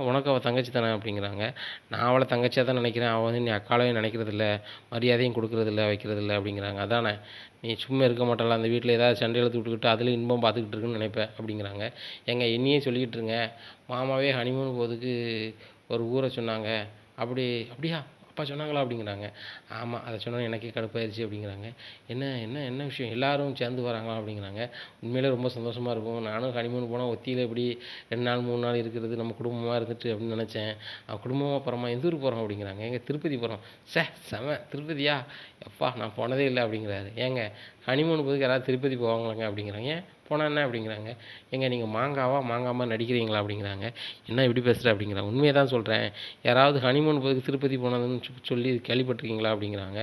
உனக்கு அவள் தங்கச்சி தானே அப்படிங்கிறாங்க. நான் அவளை தங்கச்சியாக தான் நினைக்கிறேன், அவள் வந்து நீ அக்காலையும் நினைக்கிறதில்ல, மரியாதையும் கொடுக்குறதில்ல வைக்கிறதில்ல அப்படிங்கிறாங்க. அதானே நீ சும்மா இருக்க மாட்டாளா, அந்த வீட்டில் ஏதாவது சண்டை எழுத்து விட்டுக்கிட்டு அதில் இன்பம் பார்த்துக்கிட்டு இருக்குன்னு நினைப்பேன் அப்படிங்கிறாங்க. என்னையே சொல்லிக்கிட்டு இருங்க, மாமாவே ஹனிமூன் போகிறதுக்கு ஒரு ஊரை சொன்னாங்க, அப்படியா அப்பா சொன்னாங்களா அப்படிங்கிறாங்க. ஆமாம் அதை சொன்னால் எனக்கே கடுப்பாயிருச்சு அப்படிங்கிறாங்க. என்ன என்ன என்ன விஷயம், எல்லாரும் சேர்ந்து வராங்களா அப்படிங்கிறாங்க. உண்மையிலே ரொம்ப சந்தோஷமாக இருக்கும், நானும் ஹனிமூன் போனால் ஒத்தியில் எப்படி 2 நாள் 3 நாள் இருக்கிறது, நம்ம குடும்பமாக இருந்துட்டு அப்படின்னு நினச்சேன். குடும்பமாக போகிறோமா, எந்த ஊருக்கு போகிறோம் அப்படிங்கிறாங்க. எங்கள் திருப்பதி போகிறோம். செம திருப்பதியா, எப்பா நான் போனதே இல்லை அப்படிங்கிறாரு. ஏங்க ஹனிமூன் போதுக்கு யாராவது திருப்பதி போவாங்களாங்க அப்படிங்கிறாங்க. ஏன் போனால் என்ன அப்படிங்கிறாங்க. நீங்கள் மாங்காமல் நடிக்கிறீங்களா அப்படிங்கிறாங்க. என்ன இப்படி பேசுகிற அப்படிங்கிறாங்க. உண்மையை தான் சொல்கிறேன், யாராவது ஹனிமூன் போதுக்கு திருப்பதி போனதுன்னு சொல்லி கேள்விப்பட்டிருக்கீங்களா அப்படிங்கிறாங்க.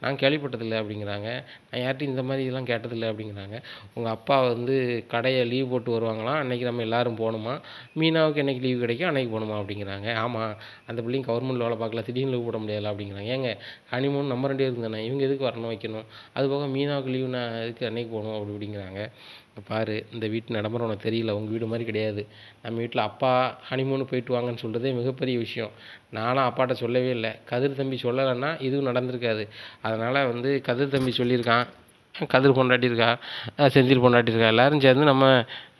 நான் கேள்விப்பட்டதில்லை அப்படிங்கிறாங்க. நான் யார்ட்டையும் இந்த மாதிரி இதெல்லாம் கேட்டதில்லை அப்படிங்கிறாங்க. உங்கள் அப்பா வந்து கடையை லீவ் போட்டு வருவாங்களாம், அன்றைக்கி நம்ம எல்லோரும் போகணுமா, மீனாவுக்கு என்றைக்கு லீவு கிடைக்கும் அன்றைக்கி போகணுமா அப்படிங்கிறாங்க. ஆமாம் அந்த பிள்ளைங்க கவர்மெண்ட் வேலை பார்க்கல, திடீர்னு லீவ் போட முடியாதுல்ல அப்படிங்கிறாங்க. ஏங்க ஹனிமூன் நம்ம 2 பேருக்கு தானே, இவங்க எதுக்கு வரணும் வைக்கணும், அதுபோக மீனாவுக்கு லீவு நான் எதுக்கு அன்றைக்கி போகணும் அப்படிங்கிறாங்க. பாரு இந்த வீட்டு நடைமுறை உனக்கு தெரியல, உங்கள் வீடு மாதிரி கிடையாது, நம்ம வீட்டில் அப்பா ஹனிமூன் போயிட்டு வாங்கன்னு சொல்கிறதே மிகப்பெரிய விஷயம். நானும் அப்பாட்ட சொல்லவே இல்லை, கதிர் தம்பி சொல்லலைன்னா இதுவும் நடந்திருக்காது. அதனால் வந்து கதிர் தம்பி சொல்லியிருக்கான், கதிர் பொண்டாட்டியிருக்கா, செந்தில் பொண்டாட்டியிருக்கா, எல்லோரும் சேர்ந்து நம்ம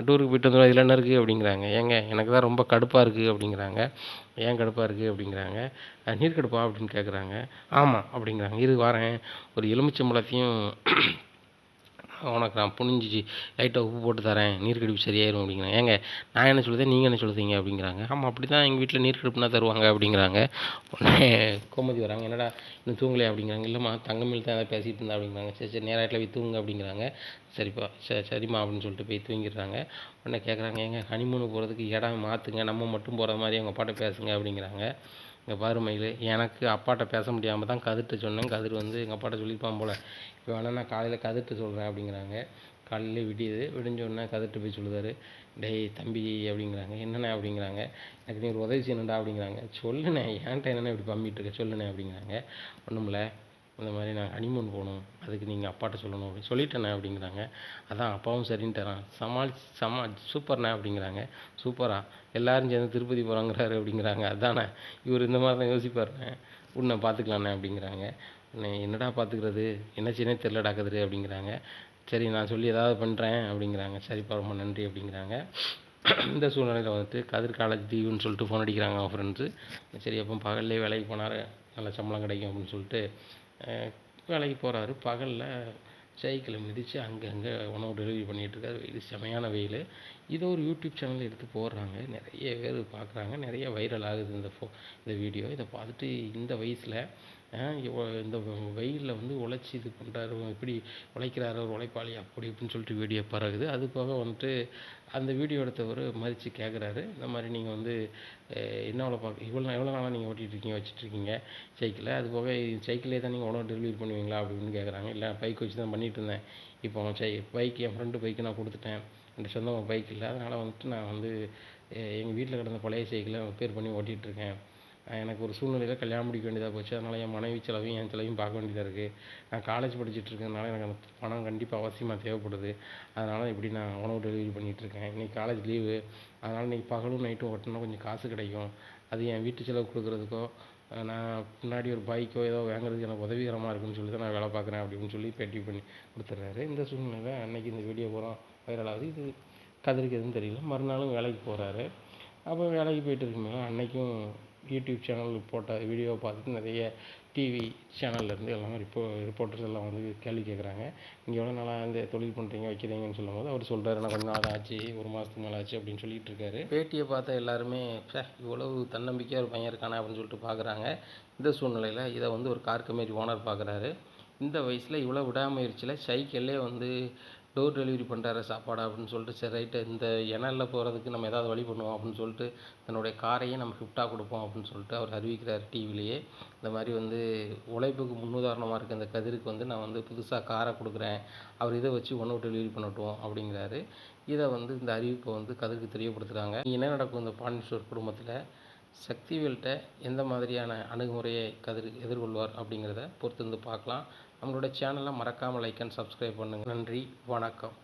டூருக்கு போயிட்டு வந்துடுவோம், இதில் என்ன இருக்குது அப்படிங்கிறாங்க. ஏங்க எனக்கு தான் ரொம்ப கடுப்பாக இருக்குது அப்படிங்கிறாங்க. ஏன் கடுப்பாக இருக்குது அப்படிங்கிறாங்க. நீர் கடுப்பா அப்படின்னு கேட்குறாங்க. ஆமாம் அப்படிங்கிறாங்க. இரு வாரேன், ஒரு எலுமிச்சம்பழத்தையும் உனக்கு நான் புனிஞ்சிச்சு லைட்டாக உப்பு போட்டு தரேன், நீர் கடுப்பு சரியாயிரும் அப்படிங்கிறாங்க. ஏங்க நான் என்ன சொல்லுதேன் நீங்கள் என்ன சொல்லுதீங்க அப்படிங்கிறாங்க. ஆமாம் அப்படி தான் எங்கள் வீட்டில் நீர் கடுப்புனா தருவாங்க அப்படிங்கிறாங்க. உடனே கோமதி வராங்க. என்னடா இன்னும் தூங்கலையா அப்படிங்கிறாங்க. இல்லைம்மா தங்கமயில் தான் எதாவது பேசிகிட்டு இருந்தா அப்படிங்கிறாங்க. சரி நேராட்டில் போய் தூங்குங்க அப்படிங்கிறாங்க. சரிப்பா சரிம்மா அப்படின்னு சொல்லிட்டு போய் தூங்கிடுறாங்க. உடனே கேட்குறாங்க, ஏங்க ஹனிமூனுக்கு போகிறதுக்கு இடம் மாற்றுங்க, நம்ம மட்டும் போகிற மாதிரி அவங்க அப்பாட்ட பேசுங்க அப்படிங்கிறாங்க. இங்கே பாரு மயில், எனக்கு அப்பாட்ட பேச முடியாமல் தான் கதிர்கிட்ட சொன்னேன், கதிர் வந்து எங்கள் அப்பாட்ட சொல்லியிருப்பான் போல், இப்போ வேணால் நான் காலையில் கதிர்கிட்ட சொல்கிறேன் அப்படிங்கிறாங்க. காலையில் விடிஞ்சோடனே கதிர்கிட்ட போய் சொல்லுதாரு. டேய் தம்பி அப்படிங்கிறாங்க. என்னண்ணே அப்படிங்கிறாங்க. எனக்கு நீ ஒரு உதவி செய்யணுண்டா அப்படிங்கிறாங்க. சொல்லுண்ணே, ஏன்ட்ட என்னென்ன இப்படி பம்பிட்டு இருக்க சொல்லுண்ணே அப்படிங்கிறாங்க. ஒன்றுமில்ல, இந்த மாதிரி நான் ஹனிமூன் போகணும், அதுக்கு நீங்கள் அப்பாட்ட சொல்லணும் அப்படின்னு சொல்லிட்டேண்ணே அப்படிங்கிறாங்க. அதான் அப்பாவும் சரின்னு தரான், சூப்பர்ண்ணே அப்படிங்கிறாங்க. சூப்பரா, எல்லோரும் சேர்ந்து திருப்பதி போகிறாங்கிறாரு அப்படிங்கிறாங்க. அதானே இவர் இந்த மாதிரி தான் யோசிப்பாருண்ணே, உன்னை பார்த்துக்கலாண்ணே அப்படிங்கிறாங்க. என்னடா பார்த்துக்கிறது, என்ன செய்யனே தெரிலடா கதிரு அப்படிங்கிறாங்க. சரி நான் சொல்லி ஏதாவது பண்ணுறேன் அப்படிங்கிறாங்க. சரிப்பா ரொம்ப நன்றி அப்படிங்கிறாங்க. இந்த சூழ்நிலையில் வந்துட்டு கதிர் காலேஜ் லீவுன்னு சொல்லிட்டு ஃபோன் அடிக்கிறாங்க அவங்க ஃப்ரெண்ட்ஸு. சரி அப்போ பகல்லே வேலைக்கு போனார், நல்ல சம்பளம் கிடைக்கும் அப்படின்னு சொல்லிட்டு வேலைக்கு போகிறாரு. பகலில் சைக்கிளை மிதித்து அங்கங்கே உணவு டெலிவரி பண்ணிகிட்ருக்காரு. வெயில் செமையான வெயில். இதை ஒரு யூடியூப் சேனல் எடுத்து போடுறாங்க. நிறைய பேர் பார்க்குறாங்க. நிறைய வைரல் ஆகுது இந்த வீடியோ. இதை பார்த்துட்டு இந்த வயசில் இந்த வெயிலில் வந்து உழைச்சி இது பண்ணுறாரு, இப்படி உழைக்கிறாரு, ஒரு உழைப்பாளி அப்படி இப்படின்னு சொல்லிட்டு வீடியோ பரவுது. அது போக வந்துட்டு அந்த வீடியோ எடுத்தவர் மதித்து கேட்குறாரு, இந்த மாதிரி நீங்கள் வந்து என்ன வேலை எவ்வளோ நாளாக நீங்கள் ஓட்டிகிட்ருக்கீங்க வச்சுட்ருக்கீங்க சைக்கிளை, அது போக சைக்கிளே தான் நீங்கள் உணவு டெலிவரி பண்ணுவீங்களா அப்படின்னு கேட்குறாங்க. இல்லை பைக் வச்சு தான் பண்ணிகிட்டு இருந்தேன். இப்போ பைக் என் ஃப்ரெண்டு பைக்கு நான் கொடுத்துட்டேன். என்கிட்ட சொந்தமாக பைக் இல்லை. அதனால் வந்துட்டு நான் வந்து எங்கள் வீட்டில் கிடந்த பழைய சைக்கிளை ரிப்பேர் பண்ணி ஓட்டிகிட்ருக்கேன். எனக்கு ஒரு சூழ்நிலையில் கல்யாணம் முடிக்க வேண்டியதாக போச்சு. அதனால் என் மனைவி செலவையும் என் செலவையும் பார்க்க வேண்டியதாக இருக்குது. நான் காலேஜ் படிச்சுட்டு இருக்கிறதுனால எனக்கு அந்த பணம் கண்டிப்பாக அவசியமாக தேவைப்படுது. அதனால் இப்படி நான் உணவு டெலிவரி பண்ணிகிட்ருக்கேன். இன்றைக்கி காலேஜ் லீவு. அதனால் இன்றைக்கி பகலும் நைட்டும் ஓட்டினா கொஞ்சம் காசு கிடைக்கும். அது என் வீட்டு செலவு கொடுக்குறதுக்கோ, நான் முன்னாடி ஒரு பைக்கோ ஏதோ வாங்குறதுக்கு எனக்கு உதவிகரமாக இருக்குன்னு சொல்லி தான் நான் வேலை பார்க்குறேன் அப்படின்னு சொல்லி பேட்டி பண்ணி கொடுத்துட்றாரு. இந்த சூழ்நிலை அன்றைக்கி இந்த வீடியோ பூரா வைரல் ஆகுது. இது கதிருக்கு எதுவும் தெரியல. மறுநாளும் வேலைக்கு போகிறாரு. அப்போ வேலைக்கு போயிட்டு இருக்கும்போது அன்றைக்கும் யூடியூப் சேனல் போட்ட வீடியோவை பார்த்துட்டு நிறைய டிவி சேனல்லேருந்து எல்லாம் ரிப்போர்ட்டர்ஸ் எல்லாம் வந்து கேள்வி கேட்குறாங்க. நீங்கள் எவ்வளோ நாளாக இந்த தொழில் பண்ணுறீங்க வைக்கிறீங்கன்னு சொல்லும்போது அவர் சொல்கிறாரு, நான் கொஞ்சம் நாள் ஆச்சு, ஒரு மாதத்துக்கு மேலே ஆச்சு அப்படின்னு சொல்லிட்டு இருக்காரு. பேட்டியை பார்த்தா எல்லாருமே இவ்வளவு தன்னம்பிக்கையாக ஒரு பையன் இருக்கானே அப்படின்னு சொல்லிட்டு பார்க்குறாங்க. இந்த சூழ்நிலையில் இதை வந்து ஒரு கார் கம்பெனி ஓனர் பார்க்குறாரு. இந்த வயசில் இவ்வளோ விடாமுயற்சியில் சைக்கிள்லே வந்து டோர் டெலிவரி பண்ணுறாரு சாப்பாடு அப்படின்னு சொல்லிட்டு, சரி ரைட்டு இந்த இணலில் போகிறதுக்கு நம்ம ஏதாவது வழி பண்ணுவோம் அப்படின்னு சொல்லிட்டு தன்னுடைய காரையே நம்ம ஷிஃப்ட்டாக கொடுப்போம் அப்படின்னு சொல்லிட்டு அவர் அறிவிக்கிறார் டிவிலேயே. இந்த மாதிரி வந்து உழைப்புக்கு முன்னுதாரணமாக இருக்க இந்த கதிருக்கு வந்து நான் வந்து புதுசாக காரை கொடுக்குறேன், அவர் இதை வச்சு உணவு டெலிவரி பண்ணட்டும் அப்படிங்கிறாரு. இதை வந்து இந்த அறிவிப்பை வந்து கதிருக்கு தெரியப்படுத்துகிறாங்க. என்ன நடக்கும் இந்த பாண்டீஸ்வர் குடும்பத்தில், சக்திவேல்கிட்ட எந்த மாதிரியான அணுகுமுறையை கதிர் எதிர்கொள்வார் அப்படிங்கிறத பொறுத்து வந்து பார்க்கலாம். நம்மளோட சேனலை மறக்காமல் லைக் அண்ட் சப்ஸ்கிரைப் பண்ணுங்கள். நன்றி, வணக்கம்.